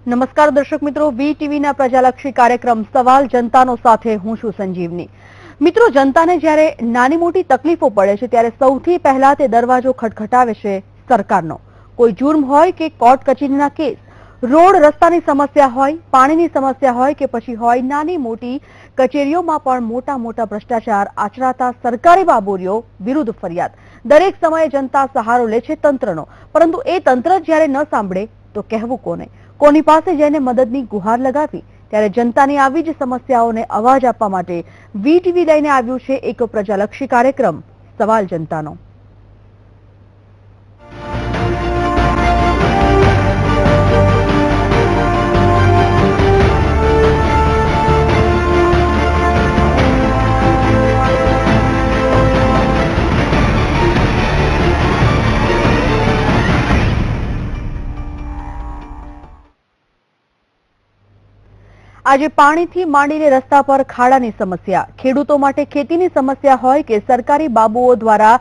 નમસ્કાર દર્શક મિત્રો, વીટીવીના પ્રજાલક્ષી કાર્યક્રમ સવાલ જનતાનો સાથે હું છું સંજીવની। મિત્રો, જનતાને જ્યારે નાની મોટી તકલીફો પડે છે ત્યારે સૌથી પહેલા તે દરવાજો ખટખટાવે છે સરકારનો। કોઈ જુર્મ હોય કે કોર્ટ કચેરીના કેસ, રોડ રસ્તાની સમસ્યા હોય, પાણીની સમસ્યા હોય કે પછી હોય નાની મોટી કચેરીઓમાં પણ મોટા મોટા ભ્રષ્ટાચાર આચરાતા સરકારી બાબુરીઓ વિરુદ્ધ ફરિયાદ। દરેક સમયે જનતા સહારો લે છે તંત્રનો, પરંતુ એ તંત્ર જ્યારે ન સાંભળે તો કહેવું કોને? કોની પાસે જઈને મદદની ગુહાર લગાવી? ત્યારે જનતાની આવી જ સમસ્યાઓને અવાજ આપવા માટે વીટીવી લઈને આવ્યું છે એક પ્રજાલક્ષી કાર્યક્રમ સવાલ જનતાનો। આજે પાણીથી માંડીને રસ્તા પર ખાડાની સમસ્યા, ખેડૂતો માટે ખેતીની સમસ્યા હોય કે સરકારી બાબુઓ દ્વારા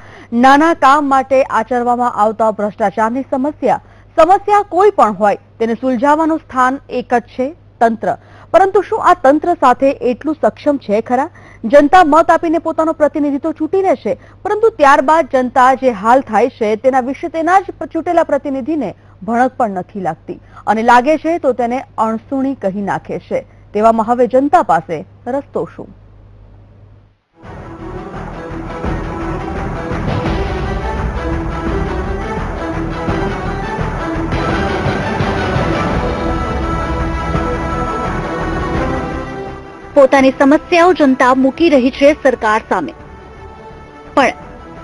નાના કામ માટે આચરવામાં આવતા ભ્રષ્ટાચારની સમસ્યા કોઈ પણ હોય તેને સુલઝાવવાનું સ્થાન એક જ છે, તંત્ર। પરંતુ શું આ તંત્ર સાથે એટલું સક્ષમ છે ખરા? જનતા મત આપીને પોતાનો પ્રતિનિધિ તો ચૂંટી લે છે, પરંતુ ત્યારબાદ જનતા જે હાલ થાય છે તેના વિશે તેના જ ચૂંટેલા પ્રતિનિધિને ભણક પણ નથી લાગતી અને લાગે છે તો તેને અણસુણી કહી નાખે છે। તેવામાં હવે જનતા પાસે રસ્તો શું? પોતાની સમસ્યાઓ જનતા મૂકી રહી છે સરકાર સામે, પણ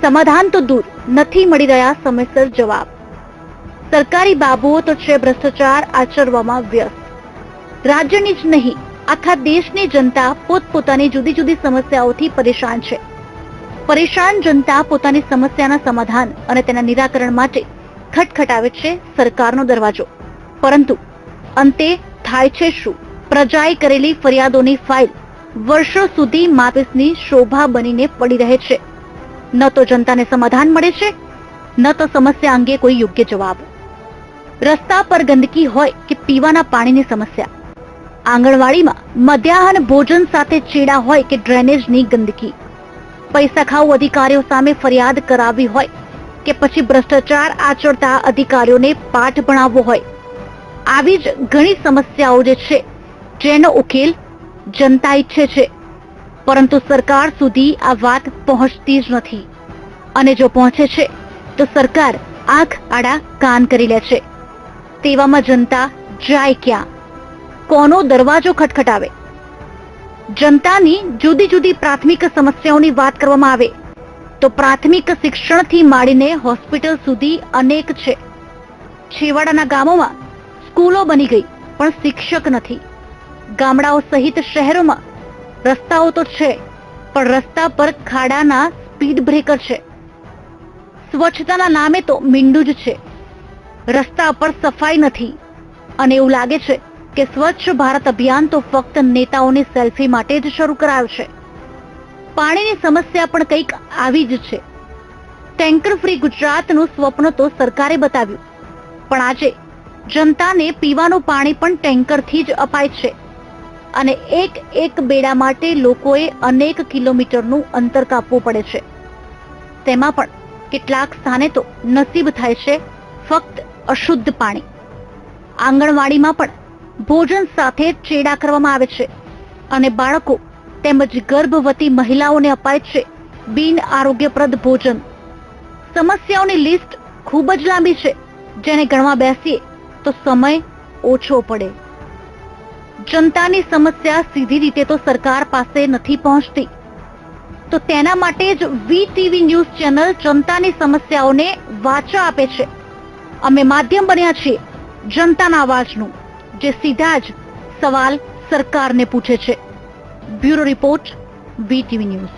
સમાધાન તો દૂર, નથી મળી રહ્યા સમયસર જવાબ। સરકારી બાબુઓ તો છે ભ્રષ્ટાચાર આચરવામાં વ્યસ્ત। રાજ્યની જ નહીં, આખા દેશની જનતા પોતપોતાની જુદી જુદી સમસ્યાઓથી પરેશાન છે। પરેશાન જનતા પોતાની સમસ્યાના સમાધાન અને તેના નિરાકરણ માટે ખટખટાવે છે સરકારનો દરવાજો, પરંતુ અંતે થાય છે શું? પ્રજાએ કરેલી ફરિયાદોની ફાઇલ વર્ષો સુધી માપીસની શોભા બનીને પડી રહે છે। ન તો જનતાને સમાધાન મળે છે, ન તો સમસ્યા અંગે કોઈ યોગ્ય જવાબ। રસ્તા પર ગંદકી હોય કે પીવાના પાણીની સમસ્યા, આંગણવાડીમાં મધ્યાહન ભોજન સાથે ચેડા હોય કે ડ્રેનેજની ગંદકી, પૈસા ખાઉ અધિકારીઓ સામે ફરિયાદ કરાવવી હોય કે પછી ભ્રષ્ટાચાર આચરતા અધિકારીઓને પાઠ ભણાવવો હોય, આવી જ ઘણી સમસ્યાઓ જે છે જેનો ઉકેલ જનતા ઈચ્છે છે, પરંતુ સરકાર સુધી આ વાત પહોંચતી જ નથી। અને જો પહોંચે છે તો સરકાર આંખ આડા કાન કરી લે છે। તેવામાં જનતા જાય ક્યાં? કોનો દરવાજો ખટખટાવે? જનતાની જુદી જુદી પ્રાથમિક સમસ્યાઓની વાત કરવામાં આવે તો પ્રાથમિક શિક્ષણથી માંડીને હોસ્પિટલ સુધી અનેક છે। છેવાડાના ગામોમાં સ્કૂલો બની ગઈ પણ શિક્ષક નથી। ગામડાઓ સહિત શહેરોમાં રસ્તાઓ તો છે, પણ રસ્તા પર ખાડાના સ્પીડ બ્રેકર છે। સ્વચ્છતાના નામે તો મીંડું જ છે। રસ્તા પર સફાઈ નથી અને એવું લાગે છે કે સ્વચ્છ ભારત અભિયાન તો ફક્ત નેતાઓની સેલ્ફી માટે જ શરૂ કરાયું છે। પાણીની સમસ્યા પણ કંઈક આવી જ છે। ટેન્કર ફ્રી ગુજરાતનું સ્વપ્ન તો સરકારે બતાવ્યું, પણ આજે જનતાને પીવાનું પાણી પણ ટેન્કરથી જ અપાય છે અને એક એક બેડા માટે લોકોએ અનેક કિલોમીટરનું અંતર કાપવું પડે છે। તેમાં પણ કેટલાક સ્થાને તો નસીબ થાય છે ફક્ત અશુદ્ધ પાણી। આંગણવાડીમાં પણ ભોજન સાથે ચેડા કરવામાં આવે છે અને બાળકો તેમજ ગર્ભવતી મહિલાઓને અપાય છે બિન આરોગ્યપ્રદ ભોજન। સમસ્યાઓની લિસ્ટ ખૂબ જ લાંબી છે, જેને ગણવા બેસીએ તો સમય ઓછો પડે। જનતાની સમસ્યા સીધી રીતે તો સરકાર પાસે નથી પહોંચતી, તો તેના માટે જ વીટીવી ન્યૂઝ ચેનલ જનતાની સમસ્યાઓને વાચા આપે છે। અમે માધ્યમ બન્યા છીએ જનતાના અવાજનું, જે સીધા જ સવાલ સરકારને પૂછે છે। Bureau report, VTV news.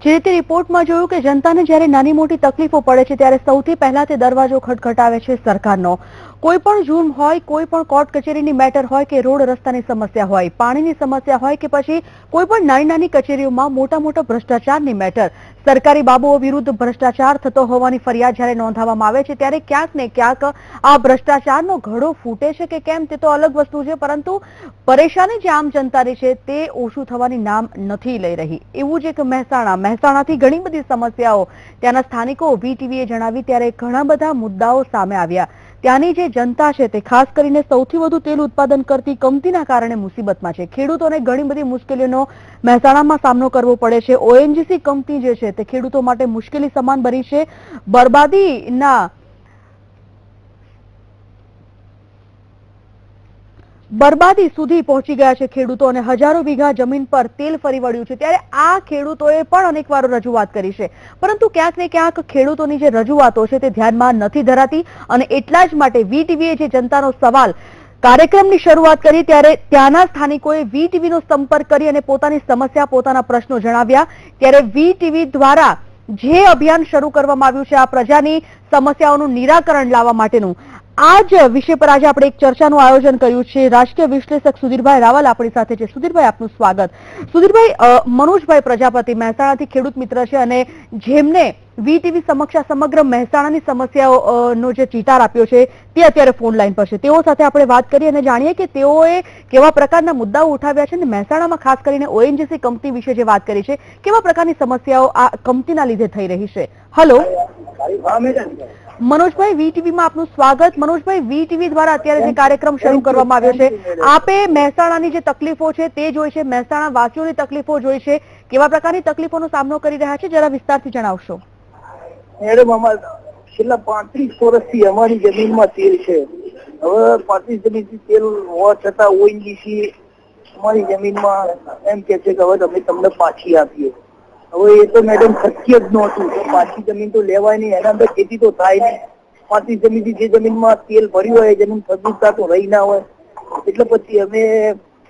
જે રીતે રિપોર્ટમાં જોયું કે જનતાને જ્યારે નાની મોટી તકલીફો પડે છે ત્યારે સૌથી પહેલા તે દરવાજો ખટખટાવે છે સરકારનો. કોઈ પણ જુર્મ હોય, કોઈ પણ કોર્ટ કચેરીની મેટર હોય કે રોડ રસ્તાની સમસ્યા હોય, પાણીની સમસ્યા હોય કે પછી કોઈ પણ નાની નાની કચેરીઓમાં મોટા મોટા ભ્રષ્ટાચારની મેટર, સરકારી બાબુઓ વિરુદ્ધ ભ્રષ્ટાચાર થતો હોવાની ફરિયાદ જ્યારે નોંધાવવામાં આવે છે ત્યારે ક્યાંક ને ક્યાંક આ ભ્રષ્ટાચારનો ઘડો ફૂટે છે કે કેમ તે તો અલગ વસ્તુ છે, પરંતુ પરેશાની જે આમ જનતાની છે તે ઓછું થવાની નામ નથી લઈ રહી. એવું જ એક મહેસાણાથી ઘણી બધી સમસ્યાઓ ત્યાંના સ્થાનિકો વીટીવીએ જણાવી ત્યારે ઘણા બધા મુદ્દાઓ સામે આવ્યા. ત્યાંની જે જનતા છે તે ખાસ કરીને સૌથી વધુ તેલ ઉત્પાદન કરતી કંપનીના કારણે મુસીબતમાં છે. ખેડૂતોને ઘણી બધી મુશ્કેલીઓનો મહેસાણામાં સામનો કરવો પડે છે. ઓએનજીસી કંપની જે છે તે ખેડૂતો માટે મુશ્કેલી સમાન બની છે. બરબાદી સુધી પહોંચી ગયા છે ખેડૂતો અને હજારો વીઘા જમીન પર તેલ ફરી વળ્યું છે. ત્યારે આ ખેડૂતોએ પણ અનેકવાર રજૂઆત કરી છે, પરંતુ ક્યાંક ને ક્યાંક ખેડૂતોની જે રજૂઆતો છે તે ધ્યાનમાં નથી ધરાતી અને એટલા જ માટે વીટીવીએ જે જનતાનો સવાલ કાર્યક્રમની શરૂઆત કરી ત્યારે ત્યાંના સ્થાનિકોએ વીટીવીનો સંપર્ક કરી અને પોતાની સમસ્યા, પોતાના પ્રશ્નો જણાવ્યા. ત્યારે વીટીવી દ્વારા જે અભિયાન શરૂ કરવામાં આવ્યું છે આ પ્રજાની સમસ્યાઓનું નિરાકરણ લાવવા માટેનું, આ જ વિષય પર આજે આપણે એક ચર્ચાનું આયોજન કર્યું છે. રાષ્ટ્રીય વિશ્લેષક સુધીરભાઈ રાવલ આપણી સાથે છે. સુધીરભાઈ, આપનું સ્વાગત. સુધીરભાઈ, મનોજભાઈ પ્રજાપતિ મહેસાણાથી ખેડૂત મિત્ર છે અને જેમને વીટીવી સમક્ષ સમગ્ર મહેસાણાની સમસ્યાઓનો જે ચિતાર આપ્યો છે તે અત્યારે ફોન લાઈન પર છે. તેઓ સાથે આપણે વાત કરી અને જાણીએ કે તેઓએ કેવા પ્રકારના મુદ્દાઓ ઉઠાવ્યા છે અને મહેસાણામાં ખાસ કરીને ઓએનજીસી કંપની વિશે જે વાત કરી છે, કેવા પ્રકારની સમસ્યાઓ આ કંપનીના લીધે થઈ રહી છે. હેલો મનોજભાઈ, વીટીવીમાં આપનું સ્વાગત. મનોજભાઈ, વીટીવી દ્વારા અત્યારે જે કાર્યક્રમ શરૂ કરવામાં આવ્યો છે, આપે મહેસાણાની જે તકલીફો છે તે જોઈ છે, મહેસાણા વાસીઓની તકલીફો જોઈ છે, કેવા પ્રકારની તકલીફોનો સામનો કરી રહ્યા છે જરા વિસ્તારથી જણાવશો. મેડમ, છેલ્લા 35 વર્ષથી અમારી જમીનમાં તેલ છે. હવે 35 જમીનથી તેલ હોવા છતાં ઓએનજીસી અમારી જમીનમાં એમ કે છે કે હવે અમે તમને પાછી આપીએ. હવે એ તો મેડમ શક્ય જ નહોતું. પાછી જમીન તો લેવાય નહીં, એના અંદર ખેતી તો થાય નહીં. 35 જમીનથી જે જમીનમાં તેલ ભર્યું હોય જમીન ફળદ્રુપતા તો રહી ના હોય. એટલે પછી અમે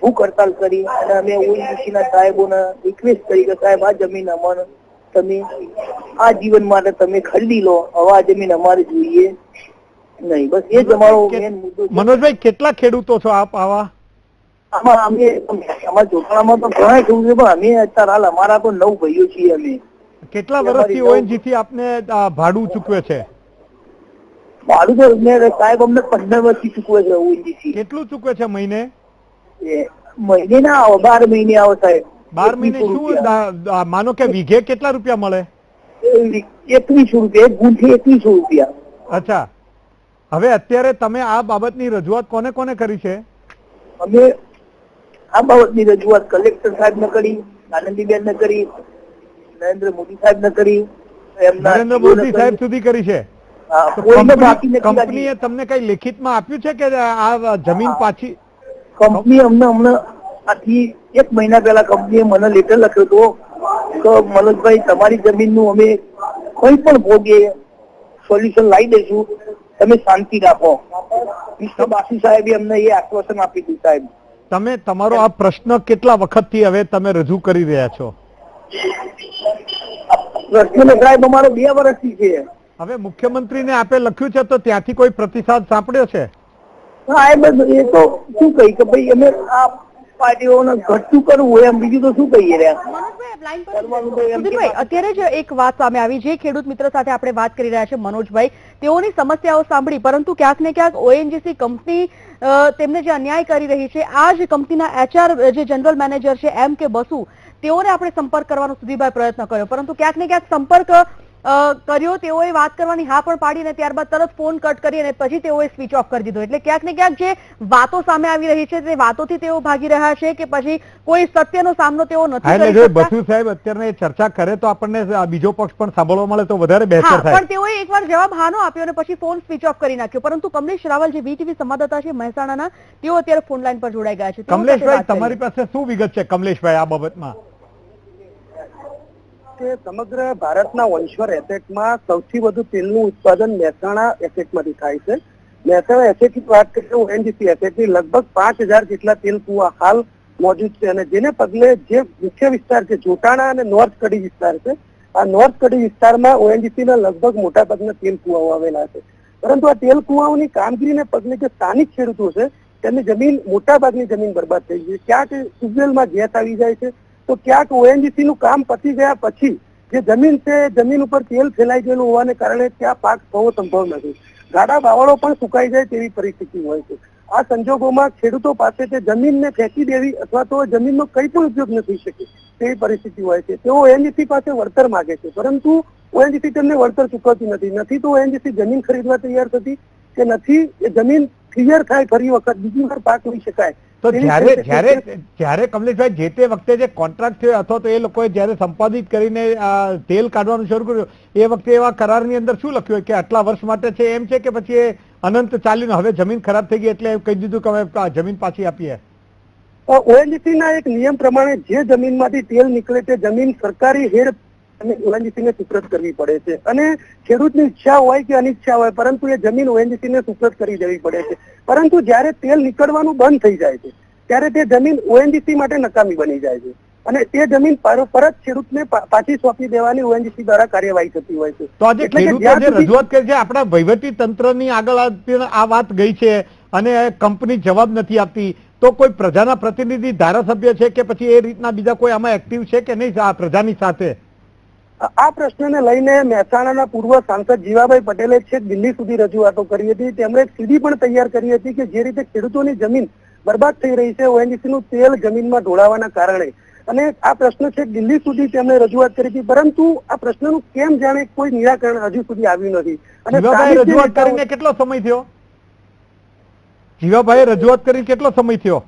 ભૂખ હડતાલ કરી અને અમે ઓએનજીસીના સાહેબોને રિક્વેસ્ટ કરી કે સાહેબ આ જમીન અમારે તમે આ જીવન માટે તમે ખરીદી લો, હવે આ જમીન અમારે જોઈએ નહીં. બસ એ જ અમારો મેન મુદ્દો. મનોજભાઈ, કેટલા ખેડૂતો છો આપ આવા? આમાં અમે અમારા જોતાણામાં તો ઘણા ખેડૂતો છે, પણ અમે અત્યારે હાલ અમારા તો 9 ભાઈઓ છીએ. અમે કેટલા વર્ષથી ઓએનજીસી આપને ભાડું ચૂકવે છે? ભાડું તો સાહેબ અમને 15 વર્ષથી ચૂકવે છે ઓએનજીસી. કેટલું ચૂકવે છે મહિને? મહિને ના આવે, 12 મહિને આવે સાહેબ. 12 મહિને શું માનો કે વીઘે કેટલા રૂપિયા મળે? 21 રૂપિયા, એક ગુંઠે 21 રૂપિયા. અચ્છા, હવે અત્યારે તમે આ બાબતની રજૂઆત કોને કોને કરી છે? અમે આ બાબતની રજૂઆત કલેક્ટર સાહેબ ને કરી, આનંદીબેન ને કરી, નરેન્દ્ર મોદી સાહેબ ને કરી, નરેન્દ્ર મોદી સાહેબ સુધી કરી છે. કંપનીએ તમને કઈ લેખિતમાં આપ્યું છે કે આ જમીન પાછી? કંપની અમને આથી 1 મહિના પહેલા કંપનીએ મને લેટર લખ્યો હતો કે મનોજભાઈ તમારી જમીનનું અમે કોઈ પણ ભોગે સોલ્યુશન લાવી દઈશું, તમે શાંતિ રાખો. મિસ્ટર બાસુ સાહેબે અમને એ આશ્વાસન આપી દીધું. સાહેબ, તમે તમારો આ પ્રશ્ન કેટલા વખતથી હવે તમે રજૂ કરી રહ્યા છો? પ્રશ્ન સાહેબ અમારો 2 વર્ષથી છે. હવે મુખ્યમંત્રીને આપે લખ્યું છે તો ત્યાંથી કોઈ પ્રતિસાદ સાંપડ્યો છે? સાહેબ, એ તો શું કહી કે ભાઈ અમે આ પાર્ટીઓને ઘટતું કરવું હોય, એમ બીજું તો શું કહીએ રહ્યા. અત્યારે જ એક વાત સામે આવી, જે ખેડૂત મિત્ર સાથે આપણે વાત કરી રહ્યા છે મનોજભાઈ, તેઓની સમસ્યાઓ સાંભળી, પરંતુ ક્યાંક ને ક્યાંક ઓએનજીસી કંપની તેમને જે અન્યાય કરી રહી છે, આ જ કંપનીના એચઆર જે જનરલ મેનેજર છે એમ કે બસુ, તેઓને આપણે સંપર્ક કરવાનો સુધીભાઈ પ્રયત્ન કર્યો, પરંતુ ક્યાંક ને ક્યાંક સંપર્ક કર્યો, તેઓએ વાત કરવાની હા પણ પાડી અને ત્યારબાદ તરત ફોન કટ કરી અને પછી તેઓએ સ્વિચ ઓફ કરી દીધો. એટલે ક્યાંક ને ક્યાંક જે વાતો સામે આવી રહી છે તે વાતોથી તેઓ ભાગી રહ્યા છે કે પછી કોઈ સત્યનો સામનો તેઓ નથી કરી શકતા. બસુ સાહેબ અત્યારે ચર્ચા કરે તો આપણને બીજો પક્ષ પણ સાંભળવા મળે તો વધારે બહેતર થાય. પણ તેઓએ એકવાર જવાબ હાનો આપ્યો અને પછી ફોન સ્વિચ ઓફ કરી નાખ્યો. પરંતુ કમલેશ રાવલ જે વીટીવી સંવાદદાતા છે મહેસાણાના, તેઓ અત્યારે ફોન લાઈન પર જોડાઈ ગયા છે. કમલેશભાઈ, તમારી પાસે શું વિગત છે કમલેશભાઈ આ બાબતમાં? કે સમગ્ર ભારતના વંશવર એસેટમાં સૌથી વધુ તેલનું ઉત્પાદન મહેસાણા એસેટમાંથી થાય છે. મહેસાણા એસેટની વાત કરીએ ઓએનજીસી એસેટની લગભગ 5000 જેટલા તેલ કુવા હાલ મોજૂદ છે અને જેને પગલે જે મુખ્ય વિસ્તાર છે જોટાણા અને નોર્થ કડી વિસ્તાર છે, આ નોર્થ કડી વિસ્તારમાં ઓએનજીસી ના લગભગ મોટા ભાગના તેલ કુવાઓ આવેલા છે. પરંતુ આ તેલ કુવાઓની કામગીરીને પગલે જે સ્થાનિક ખેડૂતો છે તેમની જમીન, મોટા ભાગની જમીન બરબાદ થઈ ગઈ. ક્યાંક ટ્યુબવેલમાં ગેસ આવી જાય છે તો ક્યાંક ઓએનજીસી નું કામ પતી ગયા પછી જે જમીન છે જમીન ઉપર તેલ ફેલાઈ ગયેલું હોવાને કારણે ત્યાં પાક થવો સંભવ નથી. ગાડા બાવળો પણ સુકાઈ જાય તેવી પરિસ્થિતિ હોય છે. આ સંજોગોમાં ખેડૂતો પાસે તે જમીનને ફેંકી દેવી અથવા તો જમીનનો કંઈ પણ ઉપયોગ ન થઈ શકે તેવી પરિસ્થિતિ હોય છે. તેઓ ઓએનજીસી પાસે વળતર માંગે છે, પરંતુ ઓએનજીસી તેમને વળતર ચૂકવતી નથી તો ઓએનજીસી જમીન ખરીદવા તૈયાર થતી કે નથી એ જમીન ક્લિયર થાય, ફરી વખત બીજી વાર પાક લઈ શકાય. તો જ્યારે કમલેશભાઈ જે તે વખતે જે કોન્ટ્રાક્ટ થયો અથવા તો એ લોકોએ જ્યારે સંપાદિત કરીને તેલ કાઢવાનું શરૂ કર્યું એ વખતે એવા કરારની અંદર શું લખ્યું કે આટલા વર્ષ માટે છે એમ છે કે પછી એ અનંત ચાલ્યું, હવે જમીન ખરાબ થઈ ગઈ એટલે કહી દીધું કે હવે જમીન પાછી આપીએ? ઓએનજીસી ના એક નિયમ પ્રમાણે જે જમીનમાંથી તેલ નીકળે તે જમીન સરકારી હેડ અને ઓએનજીસી ને સુપ્રત કરવી પડે છે અને ખેડૂતની ઈચ્છા હોય કે અનિચ્છા હોય પરંતુ એ જમીન ઓએનજીસી ને સુપ્રત કરી દેવી પડે છે. પરંતુ જ્યારે તેલ નીકળવાનું બંધ થઈ જાય છે ત્યારે તે જમીન ઓએનજીસી માટે નકામી બની જાય છે અને તે જમીન પરત ખેડૂતને પાછી સોંપી દેવાની ઓએનજીસી દ્વારા કાર્યવાહી થતી હોય છે. તો આજે ખેડૂતો જે રજૂઆત કરી છે આપણા વહીવટી તંત્રની આગળ આ વાત ગઈ છે અને કંપની જવાબ નથી આપતી, તો કોઈ પ્રજાના પ્રતિનિધિ, ધારાસભ્ય છે કે પછી એ રીતના બીજા કોઈ આમાં એક્ટિવ છે કે નહીં પ્રજાની સાથે? આ પ્રશ્નને લઈને મહેસાણાના પૂર્વ સાંસદ જીવાભાઈ પટેલે છેક દિલ્હી સુધી રજૂઆતો કરી હતી. તેમણે એક સીડી પણ તૈયાર કરી હતી કે જે રીતે ખેડૂતોની જમીન બરબાદ થઈ રહી છે ઓએનજીસી નું તેલ જમીનમાં ઢોળાવાના કારણે, અને આ પ્રશ્ન છેક દિલ્હી સુધી તેમણે રજૂઆત કરી હતી, પરંતુ આ પ્રશ્નનું કેમ જાણે કોઈ નિરાકરણ હજુ સુધી આવ્યું નથી. અને રજૂઆત કરીને કેટલો સમય થયો? જીવાભાઈ રજૂઆત કરીને કેટલો સમય થયો?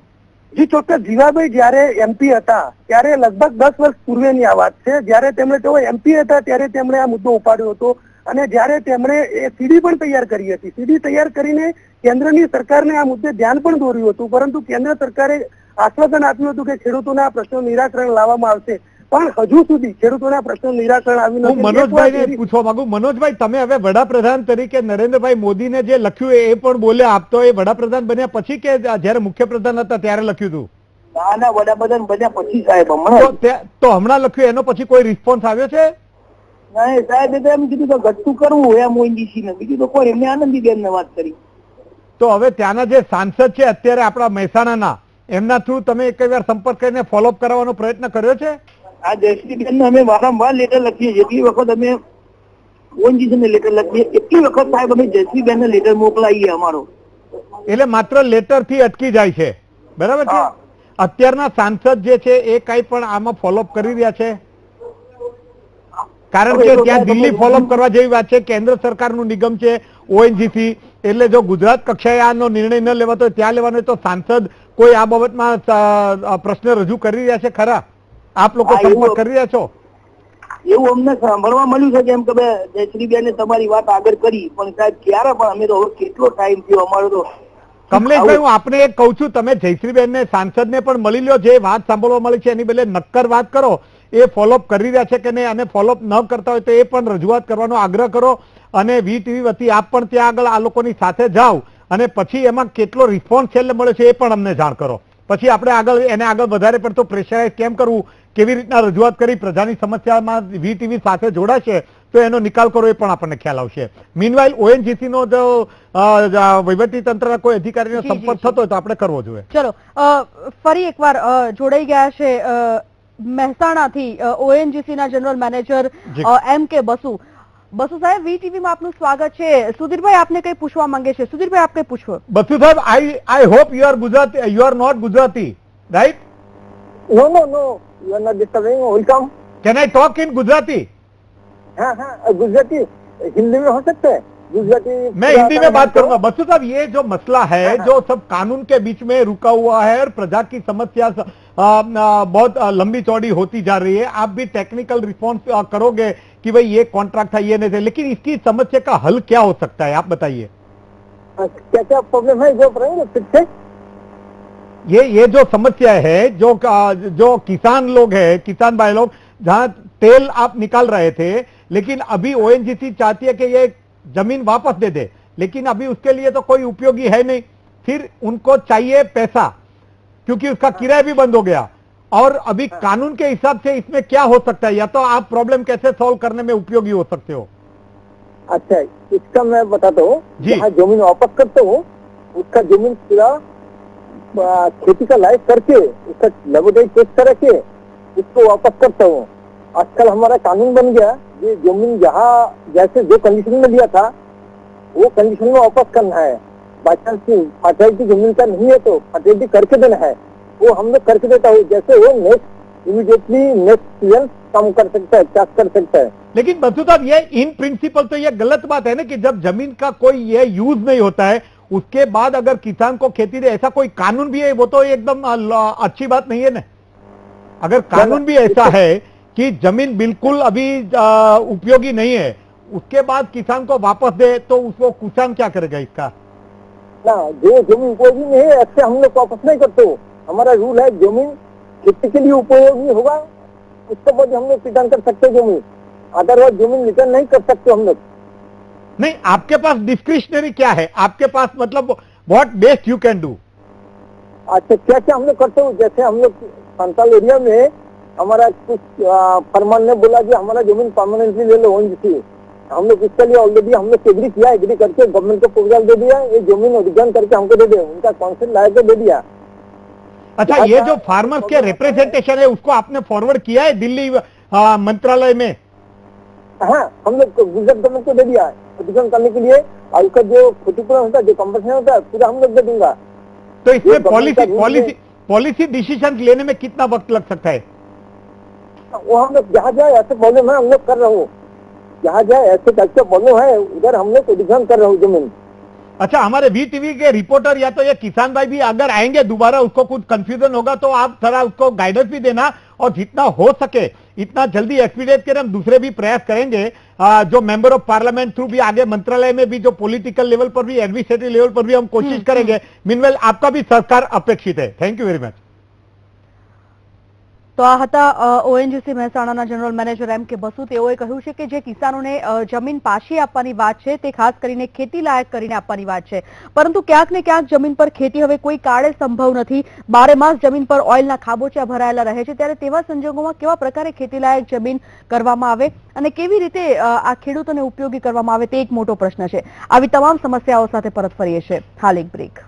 જી ચોક્કસ, જીવાભાઈ જયારે એમપી હતા ત્યારે લગભગ 10 વર્ષ પૂર્વેની આ વાત છે. જયારે તેઓ એમપી હતા ત્યારે તેમણે આ મુદ્દો ઉપાડ્યો હતો અને જયારે તેમણે એ સીડી પણ તૈયાર કરી હતી. સીડી તૈયાર કરીને કેન્દ્રની સરકારને આ મુદ્દે ધ્યાન પણ દોર્યું હતું, પરંતુ કેન્દ્ર સરકારે આશ્વાસન આપ્યું હતું કે ખેડૂતોના પ્રશ્નો નિરાકરણ લાવવામાં આવશે, પણ હજુ સુધી ખેડૂતોના પ્રશ્નો નિરાકરણ આવ્યું નથી. હું મનોજભાઈને પૂછવા માંગુ, મનોજભાઈ તમે હવે વડાપ્રધાન તરીકે નરેન્દ્રભાઈ મોદીને જે લખ્યું એ પણ બોલ્યા, આપ તો એ વડાપ્રધાન બન્યા પછી કે જયારે મુખ્યપ્રધાન હતા ત્યારે લખ્યું હતું? ના, વડાપ્રધાન બન્યા પછી સાહેબ. તો હમણાં લખ્યું એનો પછી કોઈ રિસ્પોન્સ આવ્યો છે? નહીં સાહેબ, એ તો એમ કીધું કે ઘટતું કરવું એમ ઓએનજીસી ને, બીજું તો કોઈ. એમને આનંદીબેન ને વાત કરી. તો હવે ત્યાંના જે સાંસદ છે અત્યારે આપણા મહેસાણાના, એમના થ્રુ તમે એક વાર સંપર્ક કરીને ફોલોઅપ કરવાનો પ્રયત્ન કર્યો છે? આ જયશ્રીબેન ને અમે વારંવાર લેટર લખીએ, જેટલી વખત અમે ઓએનજીસી ને લેટર લખીએ એટલી વખત સાહેબ અમે જયશ્રીબેન ને લેટર મોકલાવીએ અમારો. એટલે માત્ર લેટર થી અટકી જાય છે, બરાબર છે? અત્યારના સાંસદ જે છે એ કઈ પણ આમાં ફોલોઅપ કરી રહ્યા છે? કારણ કે ત્યાં દિલ્હી ફોલોઅપ કરવા જેવી વાત છે, કેન્દ્ર સરકારનું નિગમ છે ઓએનજીસી, એટલે જો ગુજરાત કક્ષાએ આનો નિર્ણય ન લેવાતો હોય ત્યાં લેવાનો હોય તો સાંસદ કોઈ આ બાબતમાં પ્રશ્ન રજૂ કરી રહ્યા છે ખરા? આપ લોકો સંપર્ક કરી રહ્યા છો? એવું અમને સાંભળવા મળ્યું છે કે એમ કે જયશ્રીબેન તમારી વાત આગળ કરી, પણ સાહેબ ક્યારે પણ અમે તો કેટલો ટાઈમ થયો અમારો તો. કમલેશભાઈ હું આપને એક કહું છું, તમે જયશ્રીબેન ને સાંસદ ને પણ મળી લો, જે વાત સાંભળવા મળી છે એની બદલે નક્કર વાત કરો, એ ફોલોઅપ કરી રહ્યા છે કે નહીં, અને ફોલોઅપ ન કરતા હોય તો એ પણ રજૂઆત કરવાનો આગ્રહ કરો, અને વીટીવી વતી આપ પણ ત્યાં આગળ આ લોકોની સાથે જાઓ અને પછી એમાં કેટલો રિસ્પોન્સ છેલ્લે મળે છે એ પણ અમને જાણ કરો. પછી આપણે આગળ વધારે પડતો પ્રેશરાઇઝ કેમ કરવું, કેવી રીતના રજૂઆત કરી પ્રજાની સમસ્યામાં વીટીવી સાથે જોડાશે તો એનો નિકાલ કરો, એ પણ આપણને ખ્યાલ આવશે. મીનવાઇલ ઓએનજીસી નો જો વહીવટી તંત્રના કોઈ અધિકારીનો સંપર્ક થતો હોય તો આપણે કરવો જોઈએ. ચલો ફરી એકવાર જોડાઈ ગયા છે મહેસાણાથી ઓએનજીસી ના general manager M.K. Basu. Basu સાહેબ, વીટીવી માં આપનું સ્વાગત છે. સુધીરભાઈ આપને કઈ પૂછવા માંગે છે. સુધીરભાઈ આપ કઈ પૂછો. બસુ સાહેબ, I hope you are Gujarati, you are not Gujarati, right? No, you are not disturbing. Welcome. Can I talk in Gujarati? हाँ, गुजराती हिंदी में हो सकता है. गुजराती मैं हिंदी में बात करूंगा. बसु साहब, ये जो मसला है जो सब कानून के बीच में रुका हुआ है और प्रजा की समस्या बहुत लंबी चौड़ी होती जा रही है, आप भी टेक्निकल रिस्पॉन्स करोगे कि भाई ये कॉन्ट्रैक्ट था, ये नहीं थे, लेकिन इसकी समस्या का हल क्या हो सकता है, आप बताइए. क्या क्या प्रॉब्लम है जो फिर से ये जो समस्या है, जो किसान लोग हैं, किसान भाई लोग, जहाँ तेल आप निकाल रहे थे लेकिन अभी ओएनजीसी चाहती है कि ये जमीन वापस दे दे, लेकिन अभी उसके लिए तो कोई उपयोगी है नहीं, फिर उनको चाहिए पैसा. क्योंकि उसका किराया भी बंद हो गया। और अभी कानून के हिसाब से इसमें क्या हो सकता है, या तो आप प्रॉब्लम कैसे सॉल्व करने में उपयोगी हो सकते हो? अच्छा, इसका मैं बताता हूँ। जी। जहाँ जमीन वापस करता हूँ, उसका जमीन पूरा खेती का लायक करके, उसका लेबोरेटरी टेस्ट करके उसको वापस करता हूँ। आजकल हमारा कानून बन गया, ये जमीन जहाँ जैसे जो कंडीशन में लिया था वो कंडीशन में वापस करना है। बाई चांस फर्टिलिटी जमीन का नहीं है तो फर्टिलिटी करके देना है, वो हम लोग करके देता हूँ। जैसे वो नेक्स्ट इमीडिएटली नेक्स्ट सीजन काम कर सकता है, चाष कर सकता है। लेकिन बसु साहब, ये इन प्रिंसिपल तो ये गलत बात है ना कि जब जमीन का कोई ये यूज नहीं होता है उसके बाद अगर किसान को खेती दे, ऐसा कोई कानून भी है? वो तो एकदम अच्छी बात नहीं है ना। अगर कानून भी ऐसा है कि जमीन बिल्कुल अभी उपयोगी नहीं है, उसके बाद किसान को वापस दे, तो उसको किसान क्या करेगा इसका? ना, जो जमीन उपयोगी नहीं है ऐसे हम लोग वापस नहीं करते हो। हमारा रूल है, जमीन खेती के लिए उपयोगी होगा उसके बाद हम लोग रिटर्न कर सकते जमीन, अदरवाइज जमीन रिटर्न नहीं कर सकते हम लोग। नहीं, आपके पास डिस्क्रिशनरी क्या है? आपके पास मतलब what best you can do? अच्छा, क्या क्या हम लोग करते हो? जैसे हम लोग संताल एरिया में हमारा कुछ फरमान ने बोला कि हमारा जमीन परमानेंटली ले लो ओएनजीसी। हम लोग इसके लिए ऑलरेडी हम लोग एग्री किया, एग्री करके गवर्नमेंट को प्रपोजल दे दिया, ये जमीन रिटर्न करके हमको दे दे, उनका काउंसिल ला के दे दिया। अच्छा, ये जो फार्मर्स के रिप्रेजेंटेशन है उसको आपने फॉरवर्ड किया है दिल्ली मंत्रालय में? हाँ, हम लोग गुजरात गवर्नमेंट को दे दिया रिटर्न करने के लिए, और उसका जो क्षतिपूरण होता है, जो कम्पनसेशन होता है, पूरा हम लोग दे दूंगा। तो इसमें ये government का rule है। पॉलिसी डिसीजन लेने में कितना वक्त लग सकता है? वो हम लोग जहाँ जाए ऐसे प्रॉब्लम है हम लोग कर रहे हो, जहाँ जाए ऐसे कैसे प्रॉब्लम है उधर हम लोग रिटर्न कर रहे हो जमीन। अच्छा, हमारे वी टीवी के रिपोर्टर या तो ये किसान भाई भी अगर आएंगे दोबारा, उसको कुछ कंफ्यूजन होगा तो आप थोड़ा उसको गाइडेंस भी देना, और जितना हो सके इतना जल्दी एक्सपीडिएट करें। हम दूसरे भी प्रयास करेंगे, जो मेंबर ऑफ पार्लियामेंट थ्रू भी आगे मंत्रालय में भी, जो पॉलिटिकल लेवल पर भी, एडमिनिस्ट्रेटिव लेवल पर भी हम कोशिश करेंगे। मीनवेल आपका भी सहकार अपेक्षित है। Thank you very much. તો આ હતા ઓએનજીસી મહેસાણાના જનરલ મેનેજર એમ કે બસુ। તેઓએ કહ્યું છે કે જે કિસાનોને જમીન પાછી આપવાની વાત છે તે ખાસ કરીને ખેતી લાયક કરીને આપવાની વાત છે, પરંતુ ક્યાંક ને ક્યાંક જમીન પર ખેતી હવે કોઈ કાળે સંભવ નથી। બારે માસ જમીન પર ઓઇલના ખાબોચિયા ભરાયેલા રહે છે, ત્યારે તેવા સંજોગોમાં કેવા પ્રકારે ખેતી લાયક જમીન કરવામાં આવે અને કેવી રીતે આ ખેડૂતોને ઉપયોગી કરવામાં આવે તે એક મોટો પ્રશ્ન છે। આવી તમામ સમસ્યાઓ સાથે પરત ફરીએ છીએ, હાલ એક બ્રેક।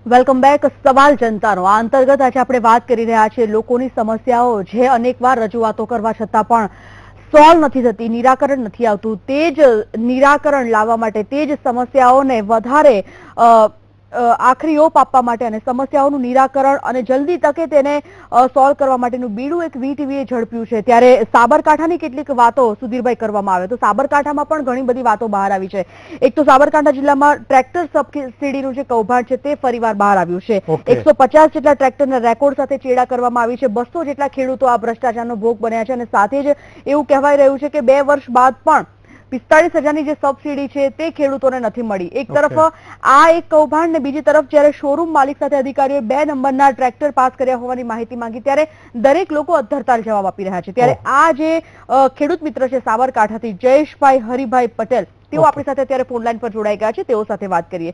Welcome back. સવાલ જનતાનો આ અંતર્ગત આજે આપણે વાત કરી રહ્યા છીએ લોકોની સમસ્યાઓ જે અનેકવાર રજૂઆતો કરવા છતાં પણ સોલ્વ નથી થતી, નિરાકરણ નથી આવતું। તે જ નિરાકરણ લાવવા માટે, તે જ સમસ્યાઓને વધારે આખરી ઓપ આપવા માટે અને સમસ્યાઓનું નિરાકરણ અને જલ્દી તકે તેને સોલ્વ કરવા માટેનું બીડું એક વીટીવીએ ઝડપ્યું છે। ત્યારે સાબરકાંઠાની કેટલીક વાતો સુધીરભાઈ કરવામાં આવે તો સાબરકાંઠામાં પણ ઘણી બધી વાતો બહાર આવી છે। એક તો સાબરકાંઠા જિલ્લામાં ટ્રેક્ટર સબસિડીનું જે કૌભાંડ છે તે ફરીવાર બહાર આવ્યું છે। 150 જેટલા ટ્રેક્ટરના રેકોર્ડ સાથે ચેડા કરવામાં આવી છે। 200 જેટલા ખેડૂતો આ ભ્રષ્ટાચારનો ભોગ બન્યા છે અને સાથે જ એવું કહેવાય રહ્યું છે કે 2 વર્ષ બાદ પણ 45,000ની જે સબસિડી છે તે ખેડૂતોને નથી મળી। એક તરફ આ એક કૌભાંડ ને બીજી તરફ જ્યારે શોરૂમ માલિક સાથે અધિકારીઓએ 2 નંબરના ટ્રેક્ટર પાસ કર્યા હોવાની માહિતી માંગી ત્યારે દરેક લોકો અધ્ધરતાલ જવાબ આપી રહ્યા છે। ત્યારે આ જે ખેડૂત મિત્ર છે સાબરકાંઠાથી જયેશભાઈ હરિભાઈ પટેલ, તેઓ આપણી સાથે અત્યારે ફોનલાઈન પર જોડાઈ ગયા છે, તેઓ સાથે વાત કરીએ।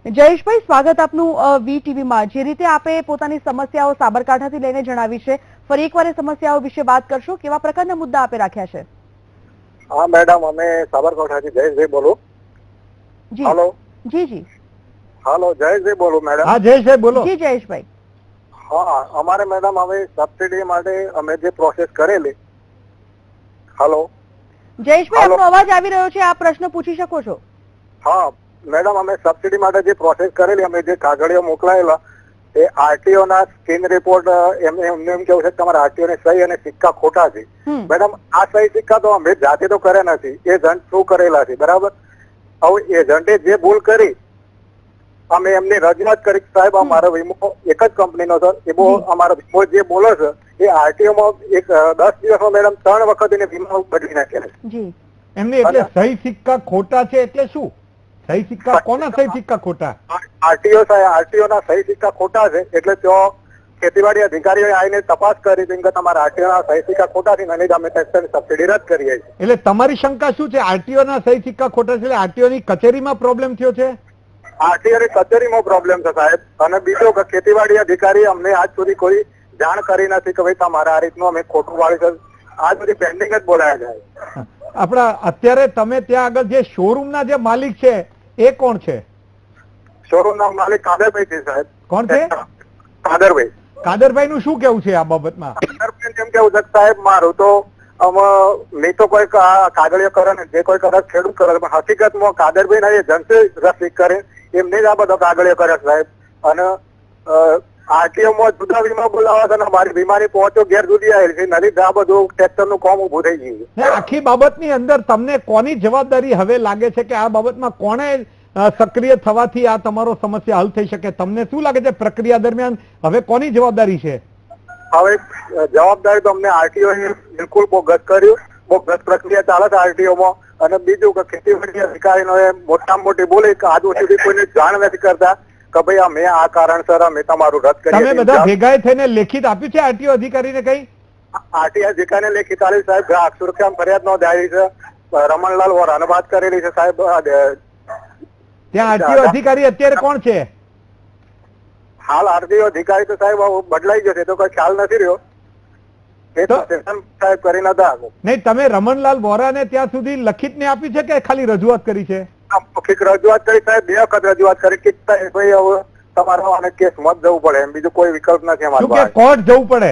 જયેશભાઈ, સ્વાગત આપનું વીટીવીમાં। જે રીતે આપે પોતાની સમસ્યાઓ સાબરકાંઠાથી લઈને જણાવી છે, ફરી એકવાર એ સમસ્યાઓ વિશે વાત કરશો? કેવા પ્રકારના મુદ્દા આપે રાખ્યા છે? हाँ मैडम, हमें साबरकांठा जी जयेश भाई बोलो। जी हेलो जी जी हेलो, जयेश भाई बोलो मैडम। हाँ जयेशભાઈ બોલો। जी जयेशભાઈ। हाँ, हमारे मैडम हमें सब्सिडी માટે અમે જે પ્રોસેસ કરેલી। हेलो જયેશભાઈ, આપનો અવાજ આવી રહ્યો છે, આપ પ્રશ્ન પૂછી શકો છો। હા મેડમ, અમે સબસિડી માટે જે પ્રોસેસ કરેલી, અમે જે કાગળિયો મોકલાયેલા એ આરટીઓ ના સ્કીન રિપોર્ટ એમને એમ કેવું છે કે તમારા આરટીઓ ની સહી અને સિક્કા ખોટા છે। મેડમ, આ સહી સિક્કા તો અમે જાતે તો કર્યા નથી, એજન્ટ થ્રુ કરેલા છે, બરાબર। હવે એજન્ટે જે ભૂલ કરી અમે એમની રજૂઆત કરી કે સાહેબ અમારો વીમો એક જ કંપનીનો છે, એ બહુ અમારો વીમો જે બોલો છે એ આરટીઓ માં 10 દિવસમાં મેડમ 3 વખત એને વીમો બદલી નાખ્યા છે. જી એમને એટલે સહી સિક્કા ખોટા છે એટલે શું? સહી સિક્કા કોના સહી સિક્કા ખોટા? આરટીઓ ના સહી સિક્કા ખોટા છે એટલે ત્યાં ખેતીવાડી અધિકારીઓએ આવીને તપાસ કરી હતી કે તમારા આરટીઓ ના સહી સિક્કા ખોટા છે અને અમે ટ્રેક્ટરની સબસિડી રદ કરીએ છીએ. એટલે તમારી શંકા શું છે? આરટીઓ ના સહી સિક્કા ખોટા છે એટલે આરટીઓ ની કચેરીમાં પ્રોબ્લેમ થયો છે? આરટીઓ ની કચેરીમાં પ્રોબ્લેમ છે સાહેબ. અને બીજો કે ખેતીવાડી અધિકારી અમને આજ સુધી કોઈ જાણ કરી નથી કે ભાઈ તમારા આ રીતનું અમે ખોટું વાળી છે. આજ બધી પેન્ડિંગ જ બોલાયા જાય. આપણા અત્યારે તમે ત્યાં આગળ જે શોરૂમ ના જે માલિક છે એ કોણ છે? શોરૂમ ના માલિક કાદરભાઈ છે સાહેબ. કોણ છે? કાદરભાઈ. કાદરભાઈ નું શું કેવું છે આ બાબતમાં? કાદરભાઈ એમ કેવું છે સાહેબ મારું તો મેં તો કોઈ કાગળિયો કરે ને જે કોઈ કદાચ ખેડૂત કરે પણ હકીકતમાં કાદરભાઈ ના એજન્સી રસીદ કરે એમને જ આ બધો કાગળિયો કરે સાહેબ. અને આરટીઓ માં જુદા વીમા બોલાવા છે અને મારી વીમાની પહોંચો ઘેર સુધી આવેલી છે. નદી આ બધું ટ્રેક્ટર નું કામ ઉભું થઈ ગયું. આખી બાબતની અંદર તમને કોની જવાબદારી હવે લાગે છે કે આ બાબતમાં કોને સક્રિય થવાથી આ તમારો સમસ્યા હલ થઈ શકે? તમને શું લાગે છે પ્રક્રિયા દરમિયાન હવે કોની જવાબદારી છે? હવે જવાબદારી તો અમને આરટીઓ બિલકુલ બોગસ કર્યું. બોગસ પ્રક્રિયા ચાલે છે આરટીઓ માં. અને બીજું કે ખેતીવાડી અધિકારીનો મોટામાં મોટી બોલી કે આજ સુધી કોઈને જાણ નથી કરતા કે ભાઈ અમે આ કારણસર અમે તમારું રદ કરીએ. તમે બધા ભેગા થઈને લેખિત આપ્યું છે આરટીઓ અધિકારીને કઈ? આરટીઓ અધિકારીને લેખિત આલી સાહેબ. ગ્રાહક સુરક્ષા ફરિયાદ નોંધાવી છે. રમણલાલ વોરાને વાત કરેલી છે સાહેબ. ત્યાં આરટીઓ અધિકારી અત્યારે કોણ છે? હાલ આરટીઓ અધિકારી તો સાહેબ બદલાઈ જશે તો કોઈ ખ્યાલ નથી રહ્યો. સાહેબ કરી નતા. નહીં, તમે રમણલાલ વોરાને ત્યાં સુધી લખિત ને આપી છે કે ખાલી રજૂઆત કરી છે? મૌખિક રજૂઆત કરી સાહેબ. 2 વખત રજૂઆત કરી કે ભાઈ હવે તમારા કેસ મત જવું પડે એમ બીજું કોઈ વિકલ્પ નથી અમારી પાસે. કોર્ટ જવું પડે?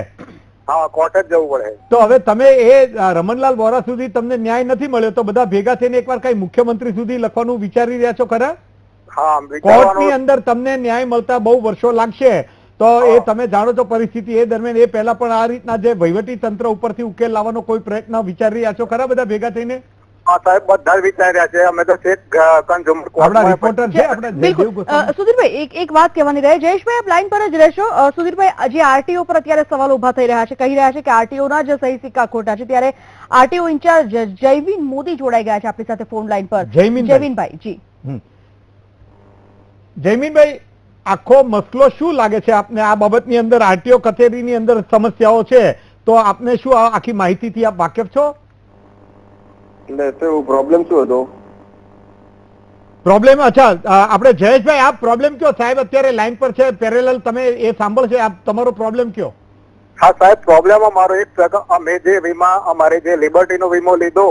હા, કોર્ટ જ જવું પડે. તો હવે તમે એ રમણલાલ વોરા સુધી તમને ન્યાય નથી મળ્યો તો બધા ભેગા થઈને એકવાર કઈ મુખ્યમંત્રી સુધી લખવાનું વિચારી રહ્યા છો ખરા? હા, કોર્ટની અંદર તમને ન્યાય મળતા બહુ વર્ષો લાગશે તો એ તમે જાણો છો પરિસ્થિતિ. એ દરમિયાન એ પહેલા પણ આ રીતના જે વહીવટી તંત્ર ઉપરથી ઉકેલ લાવવાનો કોઈ પ્રયત્ન વિચારી રહ્યા છો ખરા બધા ભેગા થઈને? હા સાહેબ, બધા વિચાર્યા છે. અમે તો આપણા રિપોર્ટર છે આપણે. બિલકુલ સુધીરભાઈ એક વાત કહેવાની રહે. જયેશભાઈ આપ લાઈન પર જ રહેશો. સુધીરભાઈ, જે આરટીઓ પર અત્યારે સવાલ ઉભા થઈ રહ્યા છે, કહી રહ્યા છે કે આરટીઓ ના જે સહી સિક્કા ખોટા છે, ત્યારે આરટીઓ ઇન્ચાર્જ જયવીન મોદી જોડાઈ ગયા છે આપણી સાથે ફોન લાઈન પર. જયવીનભાઈ જી. જયમીનભાઈ, આખો મસલો શું લાગે છે આપને આ બાબતની અંદર? આરટીઓ કચેરીની અંદર સમસ્યાઓ છે તો આપને શું આખી માહિતીથી આપ વાકેફ છો? એટલે પ્રોબ્લેમ શું હતો? પ્રોબ્લેમ, અચ્છા આપણે જયેશભાઈ આપ પ્રોબ્લેમ કયો? સાહેબ અત્યારે લાઈન પર છે પેરેલલ, તમે એ સાંભળશે. આપ તમારો પ્રોબ્લેમ કયો? હા સાહેબ, પ્રોબ્લેમ અમારો એક અમે જે વીમા અમારે જે લિબર્ટી નો વીમો લીધો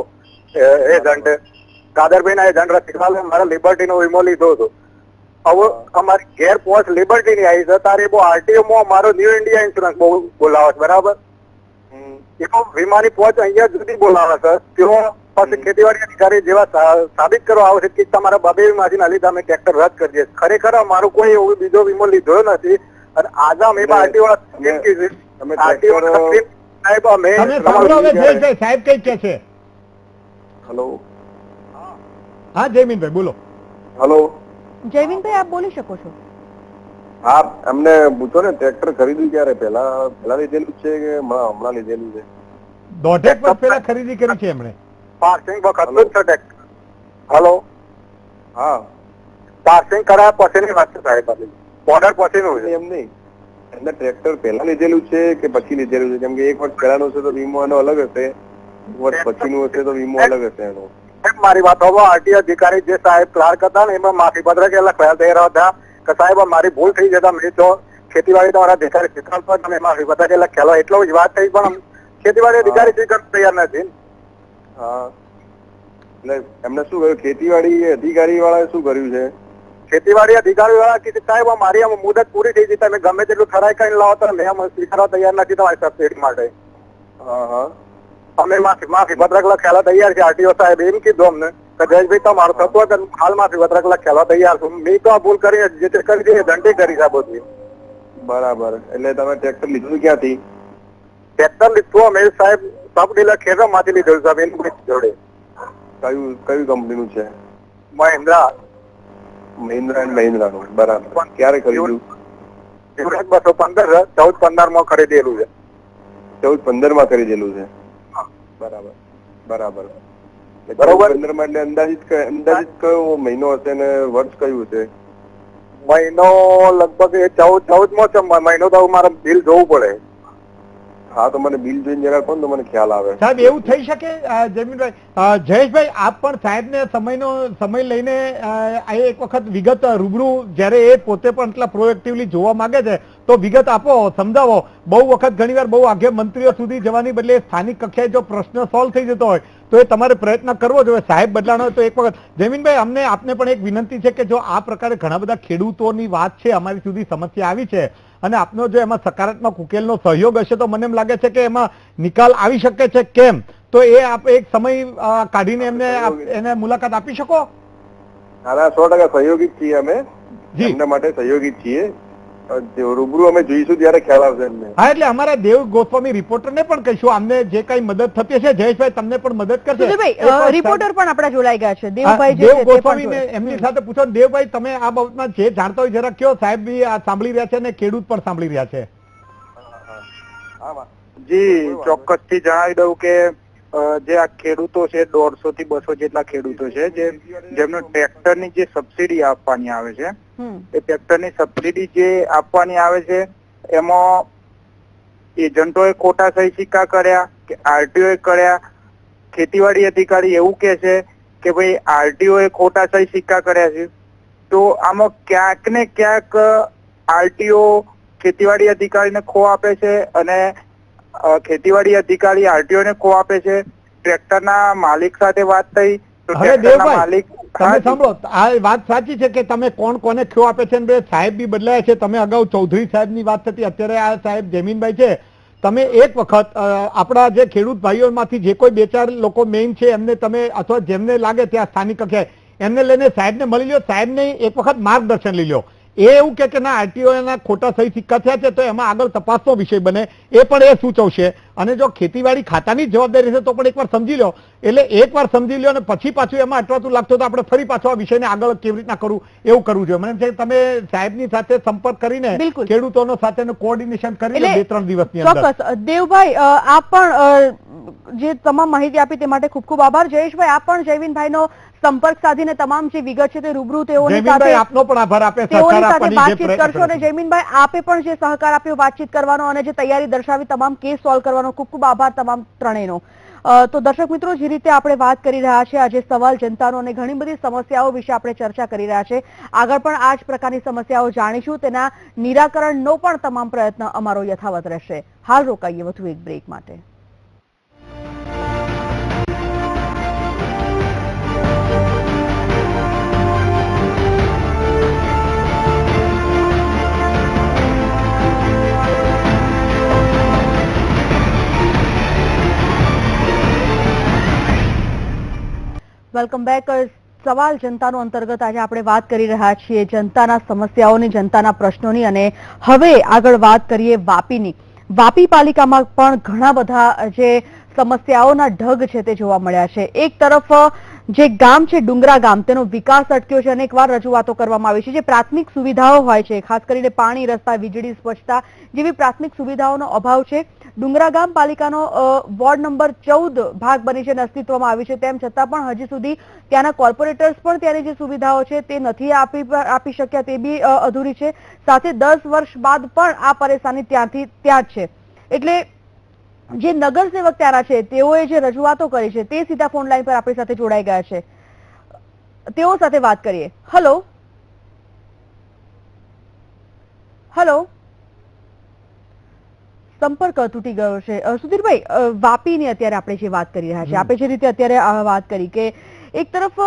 એજન્ટ કાદરભાઈ ના એજન્ટ રસિકલાલ અમારે લિબર્ટી નો વીમો લીધો હતો. હવે અમારી ઘેર પહોંચ લિબર્ટી ની આવી છે તારે બહુ આરટીઓ માં અમારો ન્યુ ઇન્ડિયા ઇન્સ્યોરન્સ બહુ બોલાવે છે બરાબર. એનો વીમાની પહોંચ અહીંયા સુધી બોલાવે છે. તેઓ પાસે ખેતીવાડી અધિકારી જેવા સાબિત કરવા આવે છે કે તમારા બાબે વીમાથી ના લીધે અમે ટ્રેક્ટર રદ કરીએ. ખરેખર અમારો કોઈ એવો બીજો વીમો લીધો નથી. અને આજે અમે આરટીઓ સાહેબ અમે સાહેબ કઈ કે છે? હેલો. હા જયમીનભાઈ બોલો. હેલો જયવીનભાઈ આપ બોલી શકો છો. હા, અમને પૂછો ને ટ્રેક્ટર ખરીદ્યું ક્યારે? પહેલા લીધેલું છે કે હમણાં લીધેલું છે? 1.5 વર્ષ પહેલા ખરીદી કરી છે એમણે. પાર્સિંગ વખત જ છે ટ્રેક્ટર. હેલો. હા, પાર્સિંગ કરાયા પછીની વાત છે સાહેબ. ઓર્ડર પછીનું છે. એમ નહીં, એમને ટ્રેક્ટર પહેલા લીધેલું છે કે પછી લીધેલું છે? કેમ કે 1 વર્ષ પહેલાનું છે તો વીમો એનો અલગ હશે, 1 વર્ષ પછીનું હશે તો વીમો અલગ હશે એનો. મારી વાત હવે આરટીઓ અધિકારી જે સાહેબ ક્લાર્ક હતા ને એમાં માફી પત્ર કે લખાયા તૈયાર હતા કે સાહેબ મારી ભૂલ થઈ જતા મેં તો ખેતીવાડી તમારા અધિકારી સ્વીકાર પર તમે માફી પત્ર કે લખેલો એટલો જ વાત થઈ પણ ખેતીવાડી અધિકારી સ્વીકાર તૈયાર નથી. હા, એટલે એમને શું કર્યું? ખેતીવાડી અધિકારી વાળાએ શું કર્યું છે? ખેતીવાડી અધિકારી વાળા કે સાહેબ મારી આમ મુદત પૂરી થઈ ગઈ, તમે ગમે તેટલું ઠરાઈ કરીને લાવો તો મેં સ્વીકારવા તૈયાર નથી તમારી સબસિડી માટે. હા હા, અમે માફી પત્રક લખેલા તૈયાર છે. આરટીઓ સાહેબ એમ કીધું અમને કે જયેશભાઈ તમારું થતું હોય હાલ માફી પત્રક લખેલા તૈયાર છું. મેં તો આ ભૂલ કરી જે તે કરી છે દંડી કરી છે બધી. બરાબર, એટલે તમે ટ્રેક્ટર લીધું ક્યાંથી? ટ્રેક્ટર લીધું અમે સાહેબ સબ ડીલર ખેતર માંથી લીધું સાહેબ એની જોડે. કયું કંપનીનું છે? મહિન્દ્રા. મહિન્દ્રા એન્ડ મહિન્દ્રાનું બરાબર. ક્યારે ખરીદ્યું? યુવરાજ 215 14-15 ખરીદેલું છે. 14-15 માં ખરીદેલું છે. બરાબર બરાબર. 14-15 માં એટલે અંદાજિત કયો મહિનો હશે ને વર્ષ કયું છે? મહિનો લગભગ 14 છે. મહિનો તો મારે બિલ જોવું પડે. હા તો મને બિલ જોઈને જરા કોણ તો મને ખ્યાલ આવે. સાહેબ એવું થઈ શકે જમીનભાઈ? જયેશભાઈ આપ પણ સાહેબને સમય લઈને એક વખત વિગત રૂબરૂ જ્યારે એ પોતે પણ એટલા પ્રોએક્ટિવલી જોવા માંગે છે તો વિગત આપો, સમજાવો. બહુ વખત ઘણીવાર બહુ આગે મંત્રીઓ સુધી જવાની બદલે સ્થાનિક કક્ષાએ જો પ્રશ્ન સોલ્વ થઈ જતો હોય તો એ તમારે પ્રયત્ન કરવો જોઈએ. સાહેબ બદલાણો હોય તો એક વખત. જમીનભાઈ આપને પણ એક વિનંતી છે કે જો આ પ્રકારે ઘણા બધા ખેડૂતોની વાત છે, અમારી સુધી સમસ્યા આવી છે અને આપનો જો એમાં સકારાત્મક ઉકેલનો સહયોગ હશે તો મને એમ લાગે છે કે એમાં નિકાલ આવી શકે છે. કેમ તો એ આપ એક સમય કાઢીને એને મુલાકાત આપી શકો? હા 100% સહયોગી જ છીએ અમે. એમના માટે સહયોગી જ છીએ. રૂબરૂ અમે જોઈશું ત્યારે ખ્યાલ આવશે એમને. હા એટલે અમારા દેવ ગોસ્વામી રિપોર્ટરને પણ કહીશું અમને જે કઈ મદદ થતી હશે. જયેશભાઈ તમને પણ મદદ કરશે. સુધીરભાઈ, રિપોર્ટર પણ આપણા જોડાઈ ગયા છે. દેવભાઈ દેવ ગોસ્વામીને એમની સાથે પૂછો. દેવભાઈ તમે આ બાબતમાં જે જાણતા હોય જરા કયો. સાહેબ બી આ સાંભળી રહ્યા છે અને ખેડૂત પણ સાંભળી રહ્યા છે. જી ચોક્કસથી જણાવી દઉં કે જે આ ખેડૂતો છે 150 થી 200 જેટલા ખેડૂતો છે જેમને ટ્રેક્ટરની જે સબસિડી આપવાની આવે છે એ ટ્રેક્ટરની સબસિડી જે આપવાની આવે છે એમાં એજન્ટોએ ખોટા સહી સિક્કા કર્યા કે આરટીઓએ કર્યા. ખેતીવાડી અધિકારી એવું કે છે કે ભાઈ આરટીઓએ ખોટા સહી સિક્કા કર્યા છે. તો આમાં ક્યાંક ને ક્યાંક આરટીઓ ખેતીવાડી અધિકારીને ખો આપે છે અને ખેતીવાડી અધિકારી આરટીઓ ને ખો આપે છે. ટ્રેક્ટરના માલિક સાથે વાત થઈ તો ટ્રેક્ટરના માલિક તમે સાંભળો, આ વાત સાચી છે કે તમે કોને ખો આપે છે ને સાહેબ બી બદલાયા છે. તમે અગાઉ ચૌધરી સાહેબની વાત થતી, અત્યારે આ સાહેબ જમીનભાઈ છે. તમે એક વખત આપણા જે ખેડૂત ભાઈઓમાંથી જે કોઈ 2-4 લોકો મેઇન છે એમને તમે અથવા જેમને લાગે ત્યાં સ્થાનિક કક્ષાએ એમને લઈને સાહેબને મળી લો. સાહેબને એક વખત માર્ગદર્શન લઈ લો. એ એવું કે ના આરટીઓ ના ખોટા સહી સિક્કા થયા છે તો એમાં આગળ તપાસનો વિષય બને એ પણ એ સૂચવશે. અને જો ખેતીવાડી ખાતાની જવાબદારી છે તો પણ એકવાર સમજી લો. એટલે એકવાર સમજી લો અને પછી પાછું એમાં અટવાતું લાગતું તો આપણે ફરી પાછો આ વિષયને આગળ કેવી રીતના કરવું એવું કરવું જોઈએ. મને એમ છે કે તમે સાહેબની સાથે સંપર્ક કરીને ખેડૂતોનો સાથેનું કોઓર્ડિનેશન કરી લો 2-3 દિવસની અંદર. ચોક્કસ. દેવભાઈ આપ પણ જે તમામ માહિતી આપી તે માટે ખૂબ ખૂબ આભાર. જયેશભાઈ આપ પણ જયવીનભાઈનો સંપર્ક સાધીને તમામ જે વિગત છે તે રૂબરૂ તેઓની સાથે આપનો પણ આભાર આપે વાતચીત કરશો. અને જયમીનભાઈ આપે પણ જે સહકાર આપ્યો વાતચીત કરવાનો અને જે તૈયારી દર્શાવી તમામ કેસ સોલ્વ કરવાનો ખૂબ ખૂબ આભાર તમામ ત્રણેયનો. તો દર્શક મિત્રો, જે રીતે આપણે વાત કરી રહ્યા છે આજે સવાલ જનતાનો અને ઘણી બધી સમસ્યાઓ વિશે આપણે ચર્ચા કરી રહ્યા છે. આગળ પણ આ જ પ્રકારની સમસ્યાઓ જાણીશું. તેના નિરાકરણનો પણ તમામ પ્રયત્ન અમારો યથાવત રહેશે. હાલ રોકાઈએ વધુ એક બ્રેક માટે. Welcome back. સવાલ જનતાનો અંતર્ગત આજે આપણે વાત કરી રહ્યા છીએ જનતાના સમસ્યાઓની, જનતાના પ્રશ્નોની. અને હવે આગળ વાત કરીએ વાપીની. વાપી પાલિકામાં પણ ઘણા બધા જે સમસ્યાઓના ઢગ છે તે જોવા મળ્યા છે. એક તરફ જે ગામ છે ડુંગરા ગામ, તેનો વિકાસ અટક્યો છે. અનેકવાર રજૂઆતો કરવામાં આવી છે. જે પ્રાથમિક સુવિધાઓ હોય છે, ખાસ કરીને પાણી, રસ્તા, વીજળી, સ્વચ્છતા જેવી પ્રાથમિક સુવિધાઓનો અભાવ છે. ડુંગરા ગામ પાલિકાનો વોર્ડ નંબર 14 ભાગ બની છે અને અસ્તિત્વમાં આવી છે. તેમ છતાં પણ હજી સુધી ત્યાંના કોર્પોરેટર્સ પણ ત્યાંની જે સુવિધાઓ છે તે નથી આપી શક્યા, તે બી અધૂરી છે. સાથે 10 વર્ષ બાદ પણ આ પરેશાની ત્યાં જ છે. એટલે જે નગરસેવક ત્યાંના છે તેઓએ જે રજૂઆતો કરી છે તે સીધા ફોન લાઈન પર આપણી સાથે જોડાઈ ગયા છે. તેઓ સાથે વાત કરીએ. હેલો હેલો સંપર્ક તૂટી ગયો છે. સુધીરભાઈ, વાપીની અત્યારે આપણે જે વાત કરી રહ્યા છીએ, આપણે જે રીતે અત્યારે વાત કરી કે એક તરફ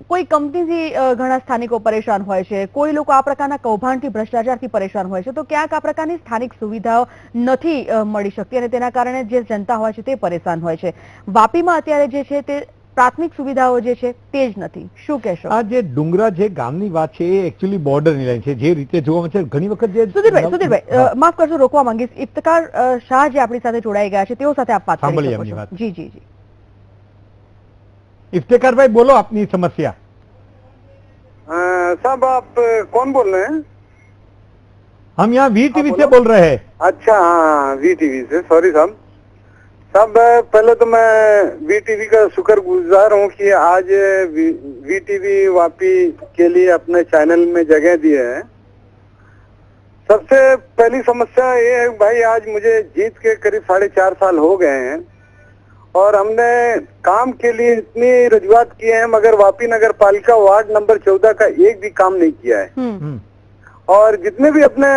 કોઈ કંપનીથી ઘણા સ્થાનિકો પરેશાન હોય છે, કોઈ લોકો આ પ્રકારના કૌભાંડથી, ભ્રષ્ટાચારથી પરેશાન હોય છે, તો ક્યાંક આ પ્રકારની સ્થાનિક સુવિધાઓ નથી મળી શકતી અને તેના કારણે જે જનતા હોય છે તે પરેશાન હોય છે. વાપીમાં અત્યારે જે છે તે પ્રાથમિક સુવિધાઓ જે છે તે જ નથી. શું કહેશો? આ જે ડુંગરા જે ગામની વાત છે એ એકચ્યુઅલી બોર્ડરની લાઈન છે. જે રીતે જોવા મળે છે ઘણી વખત જે સુધીરભાઈ માફ કરશો, રોકવા માંગીશ. ઇફ્તખાર શાહ જે આપણી સાથે જોડાઈ ગયા છે તેઓ સાથે આપ વાત કરી શકો છો. જી જી જી. ઇફ્તખારભાઈ બોલો આપની સમસ્યા. साहब आप कौन बोल रहे हैं? हम यहाँ VTV से बोल रहे हैं। अच्छा, हाँ, VTV से। सॉरी साहब। साहब पहले तो मैं VTV का शुक्रगुजार हूँ कि आज VTV वापी के लिए अपने चैनल में जगह दिए है। सबसे पहली समस्या ये है भाई, आज मुझे जीत के करीब 4.5 साल हो गए हैं और हमने काम के लिए इतनी रजुआत किए हैं, मगर वापी नगर पालिका वार्ड नंबर 14 का एक भी काम नहीं किया है। और जितने भी अपने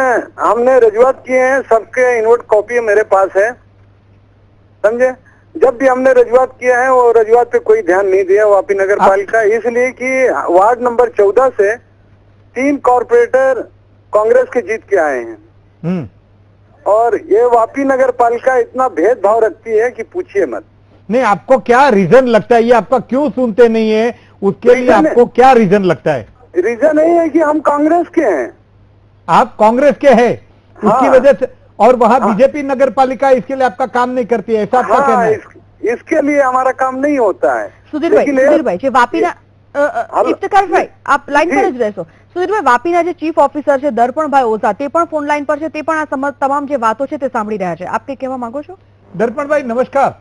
हमने रजुआत किए हैं सबके इनवर्ट कॉपी मेरे पास है, समझे। जब भी हमने रजुआत किया है वो रजुआत पे कोई ध्यान नहीं दिया वापी नगर पालिका, इसलिए कि वार्ड नंबर 14 से 3 कॉर्पोरेटर कांग्रेस के जीत के आए हैं। और ये वापी नगर पालिका इतना भेदभाव रखती है कि पूछिए मत। नहीं, आपको क्या रीजन लगता है, ये आपका क्यों सुनते नहीं है, उसके लिए आपको क्या रीजन लगता है? रीजन यही है कि हम कांग्रेस के हैं। आप कांग्रेस के हैं, उसकी हाँ। वजह से, और वहाँ बीजेपी नगर पालिका इसके लिए आपका काम नहीं करती है, ऐसा आपका कहना है? इसके लिए हमारा काम नहीं होता है। સુધીરભાઈ જે વાપીના ઇફ્તિખારભાઈ આપ લાઈન પર જ રહેશો। સુધીરભાઈ, વાપીના જે ચીફ ઓફિસર છે દર્પણભાઈ ઓઝા, તે પણ ફોન લાઈન પર છે, તે પણ આ તમામ જે વાતો છે તે સાંભળી રહ્યા છે। આપ કઈ કહેવા માંગો છો? દર્પણભાઈ નમસ્કાર।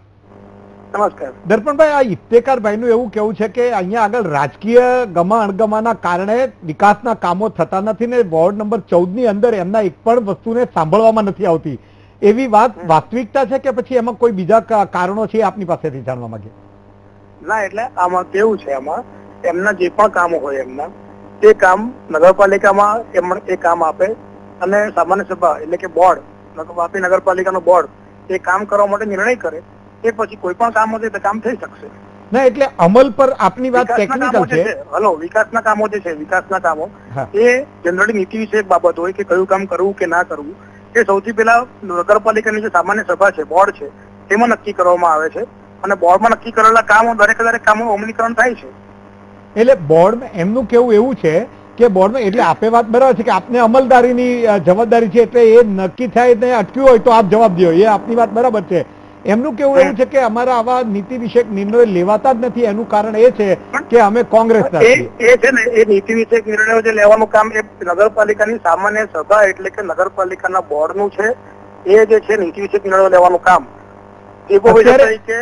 નમસ્કાર। દર્પણભાઈ, આ ઇફ્તેખારભાઈનું એવું કેવું છે કે અહીંયા આગળ રાજકીય ગમા અણગમાના કારણે વિકાસના કામો થતા નથી ને વોર્ડ નંબર 14 ની અંદર એમના એક પણ વસ્તુને સાંભળવામાં નથી આવતી, એવી વાત વાસ્તવિકતા છે કે પછી એમાં કોઈ બીજા કારણો છે, આપની પાસેથી જાણવા માંગીએ? ના, એટલે આમાં કેવું છે, આમાં એમના જે પણ કામો હોય એમના તે કામ નગરપાલિકામાં એ કામ આપે અને સામાન્ય સભા એટલે કે બોર્ડ, વાપી નગરપાલિકાનું બોર્ડ એ કામ કરવા માટે નિર્ણય કરે, એ પછી કોઈ પણ કામ હશે તો કામ થઈ શકશે। ના, એટલે અમલ પર આપની વાત ટેકનિકલ છે। હલો, વિકાસના કામો જે છે, વિકાસના કામો એ જનરલી નીતિ વિષયક બાબત હોય કે કયું કામ કરવું કે ના કરવું, એ સૌથી પહેલા નગરપાલિકાની જે સામાન્ય સભા છે, બોર્ડ છે, તેમાં નક્કી કરવામાં આવે છે અને બોર્ડમાં નક્કી કરેલા કામો દરેક કામોનું અમલીકરણ થાય છે। એટલે બોર્ડ એમનું કેવું એવું છે કે બોર્ડમાં, એટલે આપે વાત બરાબર છે કે આપને અમલદારીની જવાબદારી છે, એટલે એ નક્કી થાય ને અટક્યું હોય તો આપ જવાબ દો, એ આપની વાત બરાબર છે। એમનું કેવું એવું છે કે અમારા આવા નીતિ વિષયક નિર્ણયો લેવાતા જ નથી, એનું કારણ એ છે કે અમે કોંગ્રેસના છીએ। એ છે ને, એ નીતિ વિષયક નિર્ણયો જે લેવાનું કામ એ નગરપાલિકાની સામાન્ય સભા એટલે કે નગરપાલિકાના બોર્ડનું છે। એ જે છે નીતિ વિષયક નિર્ણયો લેવાનું કામ,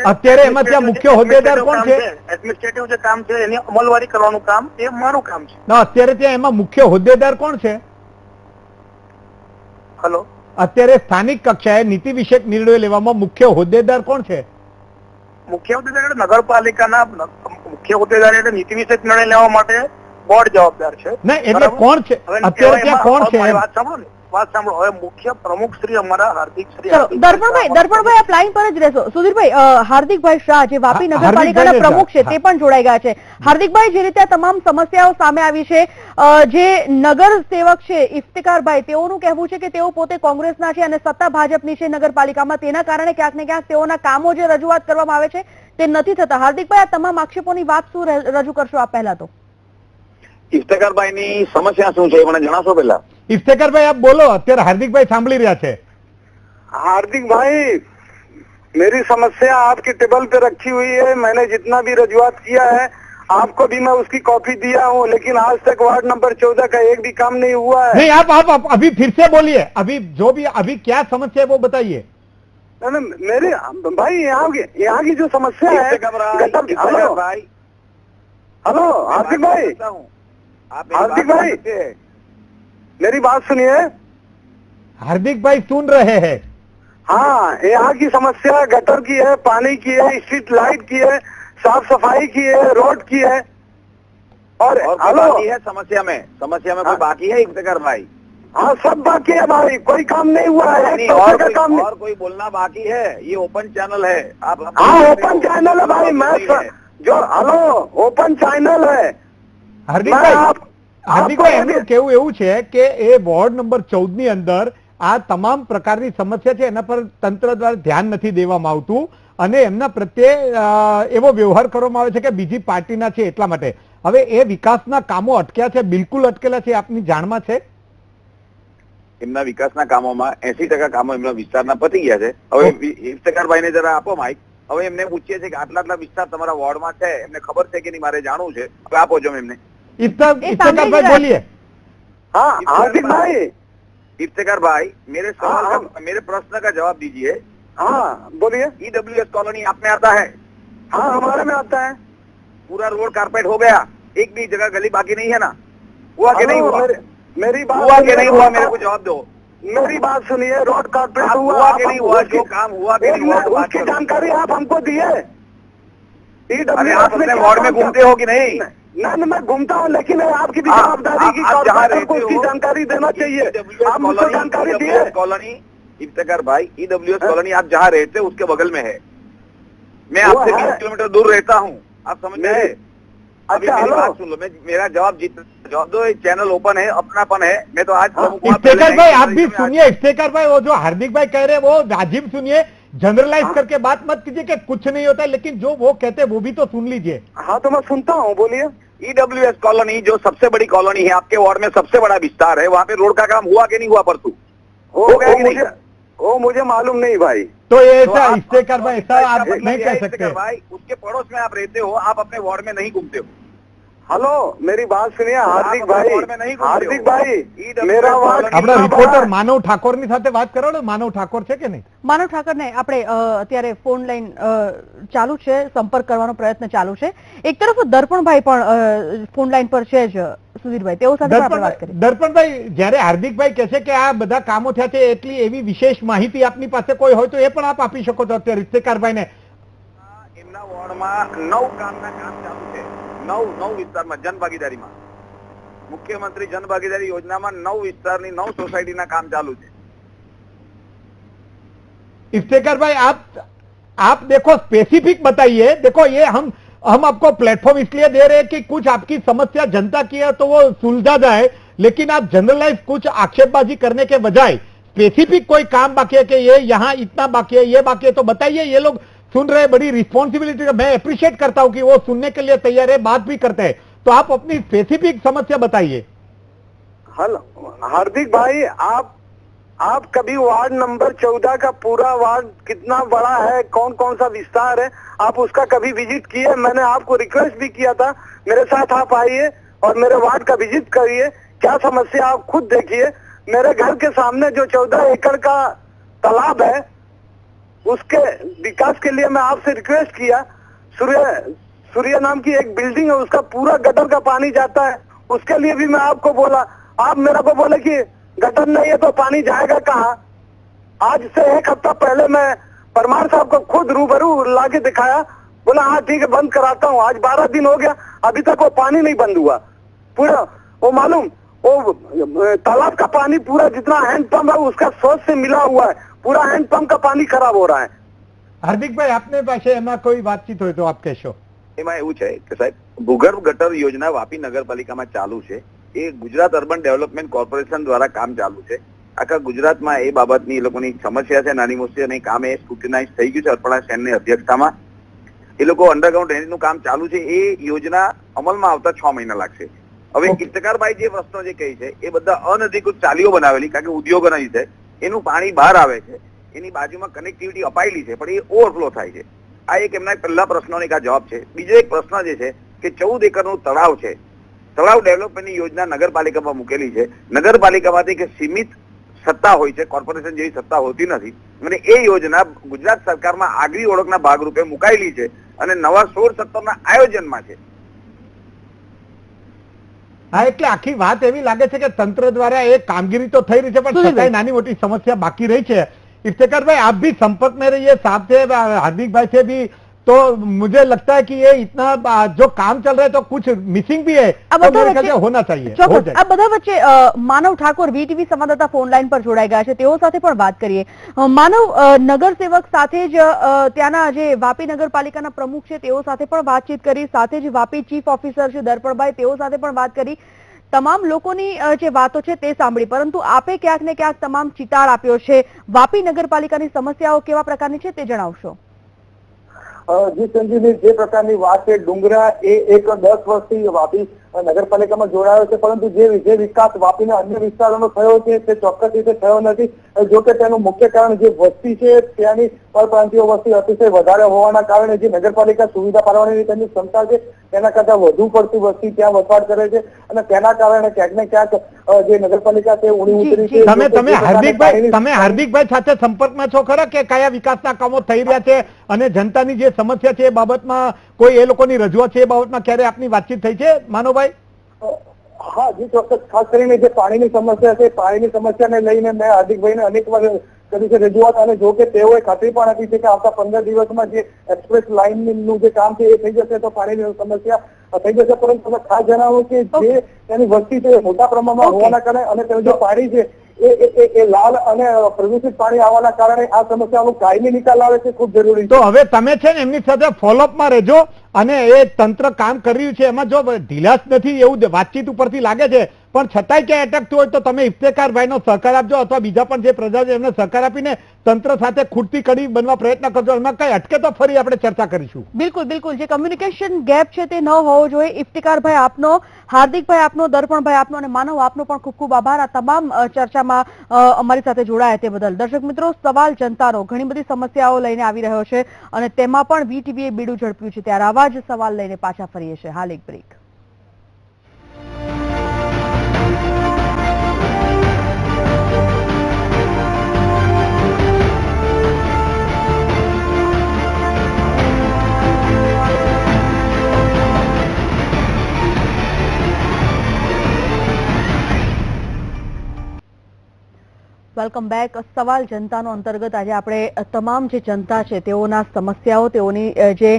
અત્યારે એમાં ત્યાં મુખ્ય હોદ્દેદાર કોણ છે? એડમિનિસ્ટ્રેટિવ જે કામ છે એની અમલવારી કરવાનું કામ એ મારું કામ છે। અત્યારે ત્યાં એમાં મુખ્ય હોદ્દેદાર કોણ છે? હલો, અત્યારે સ્થાનિક કક્ષાએ નીતિ વિષયક નિર્ણયો લેવામાં મુખ્ય હોદ્દેદાર કોણ છે? મુખ્ય હોદ્દેદાર એટલે નગરપાલિકાના મુખ્ય હોદ્દેદાર એટલે નીતિ વિષયક નિર્ણય લેવા માટે બોર્ડ જવાબદાર છે। નહીં, એટલે કોણ છે અત્યારે ત્યાં, કોણ છે? વાત સાંભળો ને, વાત સાંભળો। હવે મુખ્ય પ્રમુખ શ્રી અમારા હાર્દિક શ્રી, દર્પણભાઈ આપ લાઈન પર જ રહેશો। સુધીરભાઈ, હાર્દિકભાઈ શાહ જે વાપી નગરપાલિકાના પ્રમુખ છે તે પણ જોડાઈ ગયા છે। હાર્દિકભાઈ, જે રીતે આ તમામ સમસ્યાઓ સામે આવી છે, જે નગર સેવક છે ઇફ્તિખારભાઈ, તેઓનું કહેવું છે કે તેઓ પોતે કોંગ્રેસના છે અને સત્તા ભાજપની છે નગરપાલિકામાં, તેના કારણે ક્યાંક ને ક્યાંક તેઓના કામો જે રજૂઆત કરવામાં આવે છે તે નથી થતા। હાર્દિકભાઈ, આ તમામ આક્ષેપોની વાત શું રજૂ કરશો આપ? પહેલા તો ઇફ્તેખારભાઈની સમસ્યા શું છે મને જણાવશો પહેલા? ઇફ્તેખારભાઈ આપ બોલો, અત્યારે હાર્દિકભાઈ સાંભળી રહ્યા છે। हार्दिक भाई, मेरी समस्या आपकी टेबल पे रखी हुई है, मैंने जितना भी रजुआत किया है आपको भी मैं उसकी कॉपी दिया हूँ, लेकिन आज तक वार्ड नंबर 14 का एक भी काम नहीं हुआ है। नहीं, आप अभी फिर से बोलिए, अभी जो भी अभी क्या समस्या है वो बताइए। मेरे भाई यहाँ की जो समस्या है, हेलो हार्दिक भाई, हार्दिक भाई मेरी बात सुनिए। हार्दिक भाई सुन रहे हैं। हाँ, यहाँ की समस्या गटर की है, पानी की है, स्ट्रीट लाइट की है, साफ सफाई की है, रोड की है, और हेलो है समस्या में कोई बाकी है इफ्तिखार भाई? हाँ, सब बाकी है भाई, कोई काम नहीं हुआ है। नहीं, और कोई बोलना बाकी है? ये ओपन चैनल है। आप हाँ, ओपन चैनल है भाई, मैं जो हेलो ओपन चैनल है। હાર્દિકભાઈ, એમનું કેવું એવું છે કે એ વોર્ડ નંબર 14 ની અંદર આ તમામ પ્રકારની સમસ્યા છે, એના પર તંત્ર દ્વારા ધ્યાન નથી દેવામાં આવતું અને એમના પ્રત્યે એવો વ્યવહાર કરવામાં આવે છે કે બીજી પાર્ટીના છે એટલા માટે। હવે એ વિકાસના કામો અટક્યા છે, બિલકુલ અટકેલા છે, આપની જાણમાં છે? એમના વિકાસના કામોમાં 80% કામો એમના વિસ્તારના પતી ગયા છે। હવે ઇફ્તિખારભાઈને જરા આપો માઇક। હવે એમને પૂછીએ છીએ કે આટલા વિસ્તાર તમારા વોર્ડમાં છે, એમને ખબર છે કે નહીં, મારે જાણવું છે, હવે આપો છો એમને। इफ्तेकार भाई बोलिए। हाँ हार्दिक भाई। इफ्तेकार भाई, मेरे सवाल का, मेरे प्रश्न का जवाब दीजिए। हाँ बोलिए। ईडब्ल्यूएस कॉलोनी आप में आता है? हाँ हमारे में आता है। पूरा रोड कारपेट हो गया, एक भी जगह गली बाकी नहीं है ना? हुआ कि नहीं हुआ? मेरी बात हुआ कि नहीं हुआ, मेरे को जवाब दो। मेरी बात सुनिए, रोड कारपेट हुआ कि नहीं हुआ? जो काम हुआ कि नहीं हुआ उसकी जानकारी आप हमको दिए। अरे आप अपने वार्ड में घूमते हो कि नहीं? नहीं, मैं घूमता हूँ, लेकिन आपकी भी जवाबदारी की कॉर्पोरेटर को उसकी जानकारी देना चाहिए। आप मुझको जानकारी दिए। कॉलोनी, इफ्तेकार भाई, ईडब्ल्यूएस कॉलोनी आप जहाँ रहते हो उसके बगल में है। मैं आपसे 20 किलोमीटर दूर रहता हूँ, आप समझ रहे? अभी मेरी बात सुन लो, मैं मेरा जवाब दो, चैनल ओपन है, अपनापन है। मैं तो आज इफ्तेकार भाई आप भी सुनिए। इफ्तेकार भाई, वो जो हार्दिक भाई कह रहे हैं वो राजीव सुनिए, जनरलाइज करके बात मत कीजिए कि कुछ नहीं होता, लेकिन जो वो कहते हैं वो भी तो सुन लीजिए। हाँ तो मैं सुनता हूँ, बोलिए। ईडब्ल्यूएस कॉलोनी जो सबसे बड़ी कॉलोनी है, आपके वार्ड में सबसे बड़ा विस्तार है, वहाँ पे रोड का काम हुआ कि नहीं हुआ परसों? हो गया कि नहीं? वो मुझे मालूम नहीं भाई। तो ऐसा इफ्तेकार भाई, ऐसा आप नहीं कह सकते भाई। उसके पड़ोस में आप रहते हो, आप अपने वार्ड में नहीं घूमते हो। हेलो मेरी बात सुनिए हार्दिक भाई। हार्दिक भाई, मेरा वार्ड આપણા રિપોર્ટર માનવ ઠાકોરની સાથે વાત કરો ને। માનવ ઠાકોર છે કે નહીં? માનવ ઠાકરને આપણે અત્યારે ફોન લાઈન ચાલુ છે, સંપર્ક કરવાનો પ્રયત્ન ચાલુ છે। એક તરફ દર્પણભાઈ પણ ફોન લાઈન પર છે જ, સુધીરભાઈ, તેઓ સાથે પણ આપણે વાત કરીએ। દર્પણભાઈ, જ્યારે હાર્દિકભાઈ કહે છે કે આ બધા કામો થયા છે, એટલી એવી વિશેષ માહિતી આપની પાસે કોઈ હોય તો એ પણ આપ આપી શકો છો અત્યારે ઇફ્તેકારભાઈને। એમના વોર્ડમાં 9 કામના કામ ચાલુ છે, 9 વિસ્તારમાં જનભાગીદારીમાં। મુખ્યમંત્રી જનભાગીદારી યોજનામાં 9 વિસ્તારની 9 સોસાયટીના કામ ચાલુ છે। इफ्तेकार भाई आप देखो, स्पेसिफिक बताइए। देखो ये हम आपको प्लेटफॉर्म इसलिए दे रहे हैं कि कुछ आपकी समस्या जनता की है तो वो सुलझा जाए, लेकिन आप जनरलाइज कुछ आक्षेपबाजी करने के बजाय स्पेसिफिक कोई काम बाकी है कि ये यहाँ इतना बाकी है, ये बाकी है, तो बताइए। ये लोग सुन रहे, बड़ी रिस्पॉन्सिबिलिटी, मैं अप्रिशिएट करता हूं कि वो सुनने के लिए तैयार है, बात भी करते हैं, तो आप अपनी स्पेसिफिक समस्या बताइए। हेलो हार्दिक भाई, आप कभी वार्ड नंबर 14 का पूरा वार्ड कितना बड़ा है, कौन कौन सा विस्तार है, आप उसका कभी विजिट किए? मैंने आपको रिक्वेस्ट भी किया था, मेरे साथ आप आइए और मेरे वार्ड का विजिट करिए। क्या समस्या आप खुद देखिए। मेरे घर के सामने जो 14 एकड़ का तालाब है, उसके विकास के लिए मैं आपसे रिक्वेस्ट किया। सूर्य नाम की एक बिल्डिंग है, उसका पूरा गटर का पानी जाता है, उसके लिए भी मैं आपको बोला। आप मेरे को बोले कि गटर नहीं है तो पानी जाएगा कहाँ। आज से 1 हफ्ता पहले मैं परमार साहब को खुद रूबरू लाके दिखाया, बोला हाँ ठीक है बंद कराता हूँ। आज 12 दिन हो गया, अभी तक वो पानी नहीं बंद हुआ। पूरा वो मालूम, वो तालाब का पानी पूरा जितना हैंडपंप है उसका सोच से मिला हुआ है, पूरा हैंडपंप का पानी खराब हो रहा है। हार्दिक भाई, आपने પાસે એમાં કોઈ વાતચીત હોય તો આપ કહેશો। એમાં એવું છે કે સાહેબ, ભૂગર્ભ ગટર યોજના વાપી નગરપાલિકામાં ચાલુ છે। એ ગુજરાત અર્બન ડેવલપમેન્ટ કોર્પોરેશન દ્વારા કામ ચાલુ છે। આખા ગુજરાતમાં એ બાબતની એ લોકોની સમસ્યા છે, નાની મોટી, અને કામ એ સ્ક્રુટિનાઇઝ થઈ ગયું છે અર્પણા સેનની અધ્યક્ષતામાં। એ લોકો અંડરગ્રાઉન્ડ ડ્રેનેજનું કામ ચાલુ છે। એ યોજના અમલમાં આવતા 6 મહિના લાગશે। હવે ઇફ્તેકારભાઈ જે પ્રશ્નો જે કહી છે એ બધા અનધિકૃત ચાલીઓ બનાવેલી, કારણ કે ઉદ્યોગોના લીધે એનું પાણી બહાર આવે છે, એની બાજુમાં કનેક્ટિવિટી અપાયેલી છે, પણ એ ઓવરફ્લો થાય છે। આ એક એમના પહેલા પ્રશ્નોનો એક આ જવાબ છે। બીજો એક પ્રશ્ન જે છે કે 14 એકરનું તળાવ છે, તળાવ ડેવલપમેન્ટની યોજના નગરપાલિકામાં મૂકેલી છે। નગરપાલિકામાંથી કે સીમિત સત્તા હોય છે, કોર્પોરેશન જેવી સત્તા હોતી નથી, અને એ યોજના ગુજરાત સરકારમાં આગવી ઓળખના ભાગરૂપે મુકાયેલી છે અને નવા 16-17ના આયોજનમાં છે। હા, એટલે આખી વાત એવી લાગે છે કે તંત્ર દ્વારા એ કામગીરી તો થઈ રહી છે, પણ છતાંય નાની મોટી સમસ્યા બાકી રહી છે। इफ्तेकार भाई, आप भी संपर्क में रहिए साहब से, हार्दिक भाई से भी, तो मुझे लगता है कि ये इतना जो काम चल रहा है तो कुछ मिसिंग भी है, तो मेरे ख्याल से होना चाहिए। આ બધા વચ્ચે માનવ ઠાકોર વીટીવી સંવાદદાતા ફોન લાઈન પર જોડાઈ ગયા છે, તેઓ સાથે પણ વાત કરીએ। માનવ, નગરસેવક સાથે જ ત્યાંના જે વાપી નગરપાલિકાના પ્રમુખ છે તેઓ સાથે પણ વાતચીત કરી, સાથે જ વાપી ચીફ ઓફિસર છે દર્પણભાઈ, તેઓ સાથે પણ વાત કરી। તમામ લોકોની જે વાતો છે તે સાંભળી, પરંતુ આપે ક્યાંક ને ક્યાંક તમામ ચિતાર આપ્યો છે। વાપી નગરપાલિકાની સમસ્યાઓ કેવા પ્રકારની છે તે જણાવશો। જી સંજીવની, જે પ્રકારની વાત છે, ડુંગરા એ એક 10 વર્ષથી વાપી નગરપાલિકામાં જોડાયો છે, પરંતુ જે વિકાસ વાપીના અન્ય વિસ્તારોનો થયો છે તે ચોક્કસ રીતે થયો નથી। જો કે તેનું મુખ્ય કારણ જે વસ્તી છે ત્યાંની પરપ્રાંતીય વસ્તી અતિશય વધારે હોવાના કારણે જે નગરપાલિકા સુવિધા પાડવાની તેની ક્ષમતા છે તેના કરતા વધુ પડતી વસ્તી ત્યાં વસવાટ કરે છે અને તેના કારણે ક્યાંક ને ક્યાંક જે નગરપાલિકા છે ઊણી ઉતરી છે. તમે હાર્દિકભાઈ સાથે સંપર્કમાં છો ખરા કે કયા વિકાસના કામો થઈ રહ્યા છે અને જનતાની જે સમસ્યા છે એ બાબતમાં કોઈ એ લોકોની રજૂઆત છે એ બાબતમાં ક્યારે આપની વાતચીત થઈ છે માનવભાઈ? હા જી ચોક્કસ. ખાસ કરીને જે પાણીની સમસ્યા છે પાણીની સમસ્યાને લઈને મેં હાર્દિકભાઈને અનેકવાર કરી છે રજૂઆત અને જો કે તેઓએ ખાતરી પણ આપી છે કે આવતા 15 દિવસમાં જે એક્સપ્રેસ લાઇનનું જે કામ છે એ થઈ જશે તો પાણીની સમસ્યા થઈ જશે. પરંતુ તમે ખાસ જણાવો કે જે તેની વસ્તી છે મોટા પ્રમાણમાં હોવાના કારણે અને તેનું જે પાણી છે એ લાલ અને પ્રદૂષિત પાણી આવવાના કારણે આ સમસ્યાનો કાયમી નિકાલ આવે છે ખૂબ જરૂરી છે. તો હવે તમે છે ને એમની સાથે ફોલોઅપમાં રહેજો અને એ તંત્ર કામ કરી રહ્યું છે એમાં જો ઢીલાસ નથી એવું વાતચીત ઉપરથી લાગે છે પણ છતાંય ક્યાંય અટકતું હોય તો તમે ઇફ્તેખારભાઈનો સહકાર આપજો અથવા બીજા પણ જે પ્રજા છે એમને સહકાર આપીને તંત્ર સાથે ખૂટતી કડી બનવા પ્રયત્ન કરજો. એમાં કઈ અટકે તો ફરી આપણે ચર્ચા કરીશું. બિલકુલ બિલકુલ. જે કમ્યુનિકેશન ગેપ છે તે ન હોવો જોઈએ. ઇફ્તિખારભાઈ આપનો, હાર્દિકભાઈ આપનો, દર્પણભાઈ આપનો અને માનવ આપનો પણ ખૂબ ખૂબ આભાર આ તમામ ચર્ચામાં અમારી સાથે જોડાયા તે બદલ. દર્શક મિત્રો, સવાલ જનતાનો ઘણી બધી સમસ્યાઓ લઈને આવી રહ્યો છે અને તેમાં પણ વીટીવીએ બીડું ઝડપ્યું છે ત્યારે આવા જ સવાલ લઈને પાછા ફરીએ છીએ. હાલ એક બ્રેક. Welcome back. સવાલ જનતાનો અંતર્ગત આજે આપણે તમામ જે જનતા છે તેઓના સમસ્યાઓ, તેઓની જે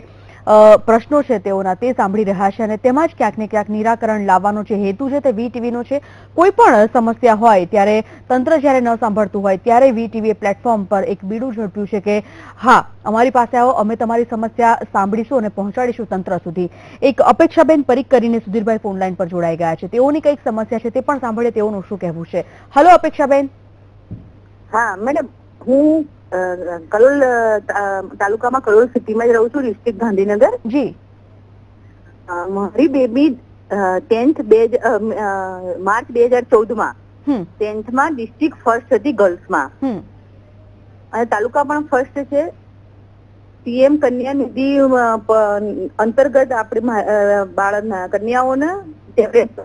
પ્રશ્નો છે તેઓના તે સાંભળી રહ્યા છે અને તેમાં જ ક્યાંક ને ક્યાંક નિરાકરણ લાવવાનો જે હેતુ છે તે વીટીવીનો છે. કોઈ પણ સમસ્યા હોય ત્યારે તંત્ર જ્યારે ન સાંભળતું હોય ત્યારે વીટીવીએ પ્લેટફોર્મ પર એક બીડું ઝડપ્યું છે કે હા, અમારી પાસે આવો, અમે તમારી સમસ્યા સાંભળીશું અને પહોંચાડીશું તંત્ર સુધી. એક અપેક્ષાબેન પરીખ કરીને સુધીરભાઈ ફોનલાઈન પર જોડાઈ ગયા છે. તેઓની કઈક સમસ્યા છે તે પણ સાંભળીએ તેઓનું શું કહેવું છે. હલો અપેક્ષાબેન. હા મેડમ, હું કલોલ તાલુકામાં કલોલ સિટીમાં જ રહું છું, ડિસ્ટ્રિક્ટ ગાંધીનગર. જી. મારી બેબી 10th માર્ચ 2014 10th માં ડિસ્ટ્રિક્ટ ફર્સ્ટ હતી ગર્લ્સમાં અને તાલુકા પણ ફર્સ્ટ છે. પીએમ કન્યા નિધિ અંતર્ગત આપણે બાળક કન્યાઓને 1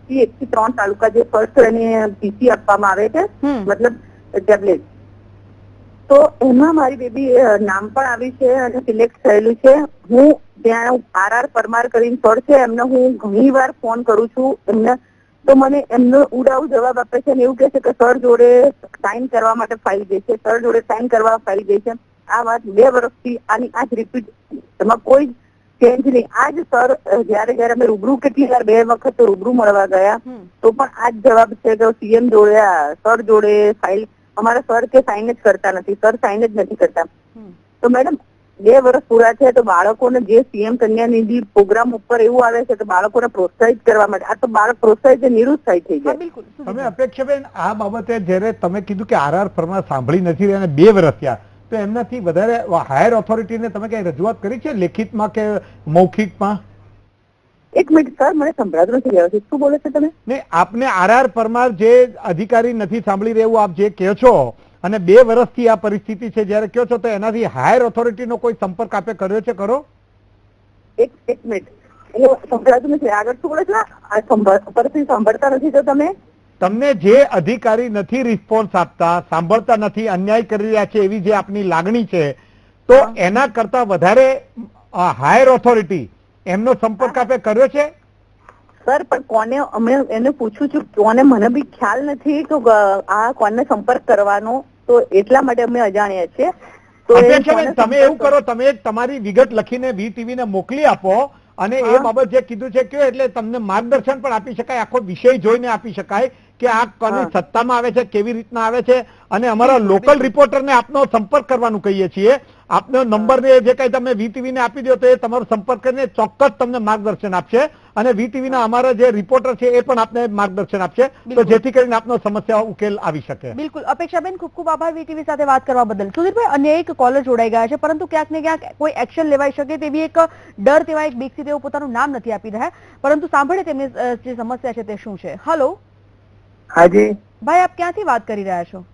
થી 3 તાલુકા જે ફર્સ્ટ અને પીસી આપવામાં આવે છે, મતલબ ટેબ્લેટ. તો એમાં મારી બેબી નામ પણ આવી છે અને સિલેક્ટ થયેલું છે. હું ત્યાં આર પરમાર કરીને સર છે એમને હું ઘણી વાર ફોન કરું છું એમને, તો મને એમનો ઉડાવ જવાબ આપે છે અને એવું કહે છે કે સર જોડે સાઇન કરવા માટે ફાઇલ ગઈ છે, સર જોડે સાઇન કરવા ફાઇલ ગઈ છે. આ વાત 2 વર્ષથી આની આ જ રિપીટ, એમાં કોઈ ચેન્જ નહીં. આજ સર જયારે અમે રૂબરૂ કેટલી વાર 2 વખત રૂબરૂ મળવા ગયા તો પણ આ જ જવાબ છે કે સીએમ જોડે સર જોડે ફાઇલ, અમારા સર કે સાઇન જ કરતા નથી, સર સાઇન જ નથી કરતા. તો મેડમ 2 વર્ષ પૂરા છે તો બાળકોને જે સીએમ કન્યા નિધિ પ્રોગ્રામ ઉપર એવું આવે છે તો બાળકોને પ્રોત્સાહિત કરવા માટે, આ તો બાળક પ્રોત્સાહિત નિરુત્સાહિત થઈ જાય. તમે અપેક્ષાબેન આ બાબતે જયારે તમે કીધું કે આર ફરમાન સાંભળી નથી રહ્યા અને 2 વર્ષ થયા તો એમનાથી વધારે હાયર ઓથોરિટીને તમે કઈ રજૂઆત કરી છે લેખિતમાં કે મૌખિકમાં? એક મિનિટ સર, મને સંભળાતું નથી વ્યવસ્થિત. શું બોલે છે તમે? નહીં, આપને આર પરમાર જે અધિકારી નથી સાંભળી રહ્યું આપ જે કહો છો અને 2 વર્ષથી આ પરિસ્થિતિ છે જ્યારે કહો છો તો એનાથી હાયર ઓથોરિટીનો કોઈ સંપર્ક આપે કર્યો છે ખરો? એક મિનિટ, સંભળાતું નથી. આગળ શું બોલે છે? પરથી સાંભળતા નથી તો તમે? તમને જે અધિકારી નથી રિસ્પોન્સ આપતા, સાંભળતા નથી, અન્યાય કરી રહ્યા છે એવી જે આપની લાગણી છે તો એના કરતા વધારે હાયર ઓથોરિટી એમનો સંપર્ક આપે કર્યો છે? સર પણ કોને અમે એને પૂછું છું, કોને મને બી ખ્યાલ નથી તો આ કોને સંપર્ક કરવાનો, તો એટલા માટે અમે અજાણ્યા છીએ. તો તમે એવું કરો, તમે તમારી વિગત લખીને વીટીવી ને મોકલી આપો અને એ બાબત જે કીધું છે કયો એટલે તમને માર્ગદર્શન પણ આપી શકાય, આખો વિષય જોઈને આપી શકાય કે આ કોની સત્તામાં આવે છે, કેવી રીતના આવે છે. અને અમારા લોકલ રિપોર્ટરને આપનો સંપર્ક કરવાનું કહીએ છીએ. આપનો નંબર ને જે કઈ તમે વીટીવી ને આપી દો તો એ તમારો સંપર્ક કરીને ચોક્કસ તમને માર્ગદર્શન આપશે અને વીટીવી ના અમારા જે રિપોર્ટર છે એ પણ આપને માર્ગદર્શન આપશે તો જેથી કરીને આપનો સમસ્યા ઉકેલ આવી શકે. બિલકુલ અપેક્ષાબેન, ખૂબ ખૂબ આભાર વીટીવી સાથે વાત કરવા બદલ. સુધીરભાઈ, અન્ય એક કોલર જોડાઈ ગયા છે પરંતુ ક્યાંક ને ક્યાંક કોઈ એક્શન લેવાઈ શકે તેવી એક ડર, તેવા એક બીકથી તેઓ પોતાનું નામ નથી આપી રહ્યા, પરંતુ સાંભળે તેમની જે સમસ્યા છે તે શું છે. હલો. હાજી ભાઈ, આપ ક્યાંથી વાત કરી રહ્યા છો?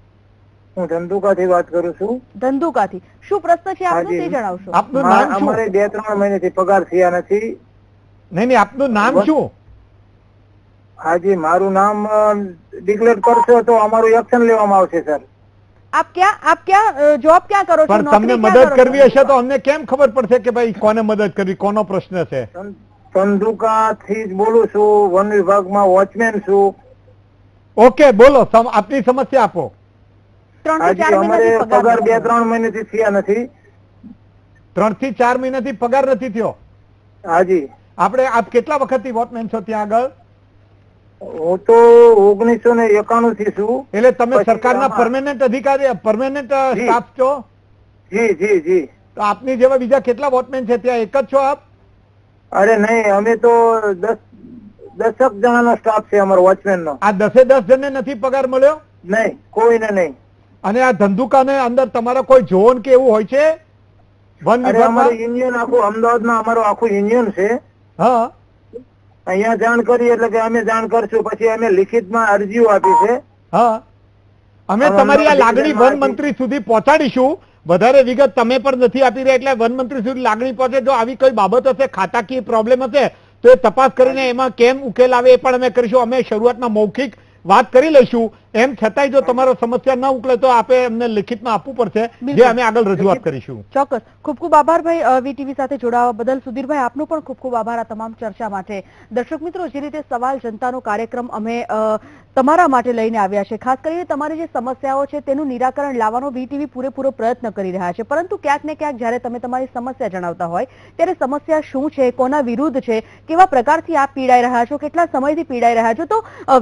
હું ધંધુકાથી વાત કરું છું. ધંધુકાથી. શું પ્રશ્ન છે આપનો તે હાજી. જણાવશો? આપનું નામ શું? અમારે 2-3 મહિનાથી પગાર થયા નથી. નહીં નહીં, આપનું નામ શું? હાજી, મારું નામ ડિક્લેર કરશો તો અમારું એક્શન લેવામાં આવશે સર. આપ ક્યાં જોબ ક્યાં કરો છો? પણ તમને નોકરી ક્યાં મદદ કરો છો? કરવી હશે તો અમને કેમ ખબર પડશે કે ભાઈ કોને મદદ કરવી, કોનો પ્રશ્ન છે? ધંધુકાથી જ બોલું છું, વન વિભાગમાં વોચમેન છું. ઓકે, બોલો, આપની સમસ્યા આપો. 3 થી 4 હાજી, અમારે મહિનાથી પગાર નથી. 2-3 મહિનાથી થયા નથી. 3 થી 4 મહિનાથી પગાર નથી થયો. હાજી, આપ કેટલા વખતથી વોચમેન છો ત્યાં આગળ? હું તો 1991 થી છું. એટલે તમે પછી સરકારના આમાં- પરમેનન્ટ અધિકારી, પરમેનન્ટ જી. સ્ટાફ છો? જી જી જી. તો આપની જેવા બીજા કેટલા વોચમેન છે ત્યાં, એક જ છો આપ? અરે નહીં, અમે તો 10 જણાનો સ્ટાફ છે અમારો વોચમેન નો. આ 10 જણને નથી પગાર મળ્યો? નહીં, કોઈને નહીં. અને આ ધંધુકાને અંદર તમારા કોઈ ઝોન કે એવું હોય છે વન અરે અમારું વિભાગમાં? યુનિયન આખું અમદાવાદમાં અમારું આખું યુનિયન છે. હા, અહીંયા જાણ કરી એટલે કે અમે જાણ કરશું, પછી અમે લિખિતમાં અરજીઓ આપી છે. હા, અમે હવે તમારી આ અમદાવાદ લાગણી વન જિલ્લામાં મંત્રી સુધી પહોંચાડીશું. વધારે વિગત તમે પણ નથી આપી રહ્યા એટલે વન મંત્રી સુધી લાગણી પહોંચે. જો આવી કોઈ બાબત હશે, ખાતાકીય પ્રોબ્લેમ હશે તો એ તપાસ કરીને એમાં કેમ ઉકેલ આવે એ પણ અમે કરીશું. અમે શરૂઆતમાં મૌખિક વાત કરી લઈશું. એમ છતાંય જો તમારો સમસ્યા ન ઉકલે તો આપે અમને લિખિતમાં આપવું પડશે, જે અમે આગળ રજૂઆત કરીશું. ચોક્કસ. ખૂબ ખૂબ આભાર ભાઈ વીટીવી સાથે જોડાવા બદલ. સુધીરભાઈ, આપનો પણ ખૂબ ખૂબ આભાર આ તમામ ચર્ચા માટે. દર્શક મિત્રો, જે રીતે સવાલ જનતાનો કાર્યક્રમ અમે તમારા માટે લઈને આવ્યા છે, ખાસ કરીને તમારી જે સમસ્યાઓ છે તેનું નિરાકરણ લાવવાનો વીટીવી પૂરેપૂરો પ્રયત્ન કરી રહ્યા છે. પરંતુ ક્યાંક ને ક્યાંક જ્યારે તમે તમારી સમસ્યા જણાવતા હોય ત્યારે સમસ્યા શું છે, કોના વિરુદ્ધ છે, કેવા પ્રકારથી આપ પીડાઈ રહ્યા છો, કેટલા સમયથી પીડાઈ રહ્યા છો, તો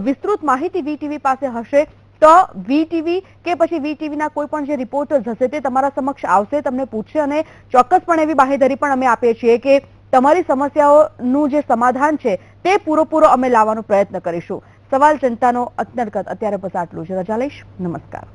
વિસ્તૃત માહિતી વીટીવી પાસે હશે તો વીટીવી કે પછી વીટીવીના કોઈ પણ જે રિપોર્ટર્સ હશે તે તમારા સમક્ષ આવશે, તમને પૂછશે અને ચોક્કસપણે એવી બાહેધરી પણ અમે આપીએ છીએ કે તમારી સમસ્યાઓનું જે સમાધાન છે તે પૂરેપૂરો અમે લાવવાનો પ્રયત્ન કરીશું. સવાલ જનતાનો અંતર્ગત અત્યારે બસ આટલું છે. રજા લઈશ. નમસ્કાર.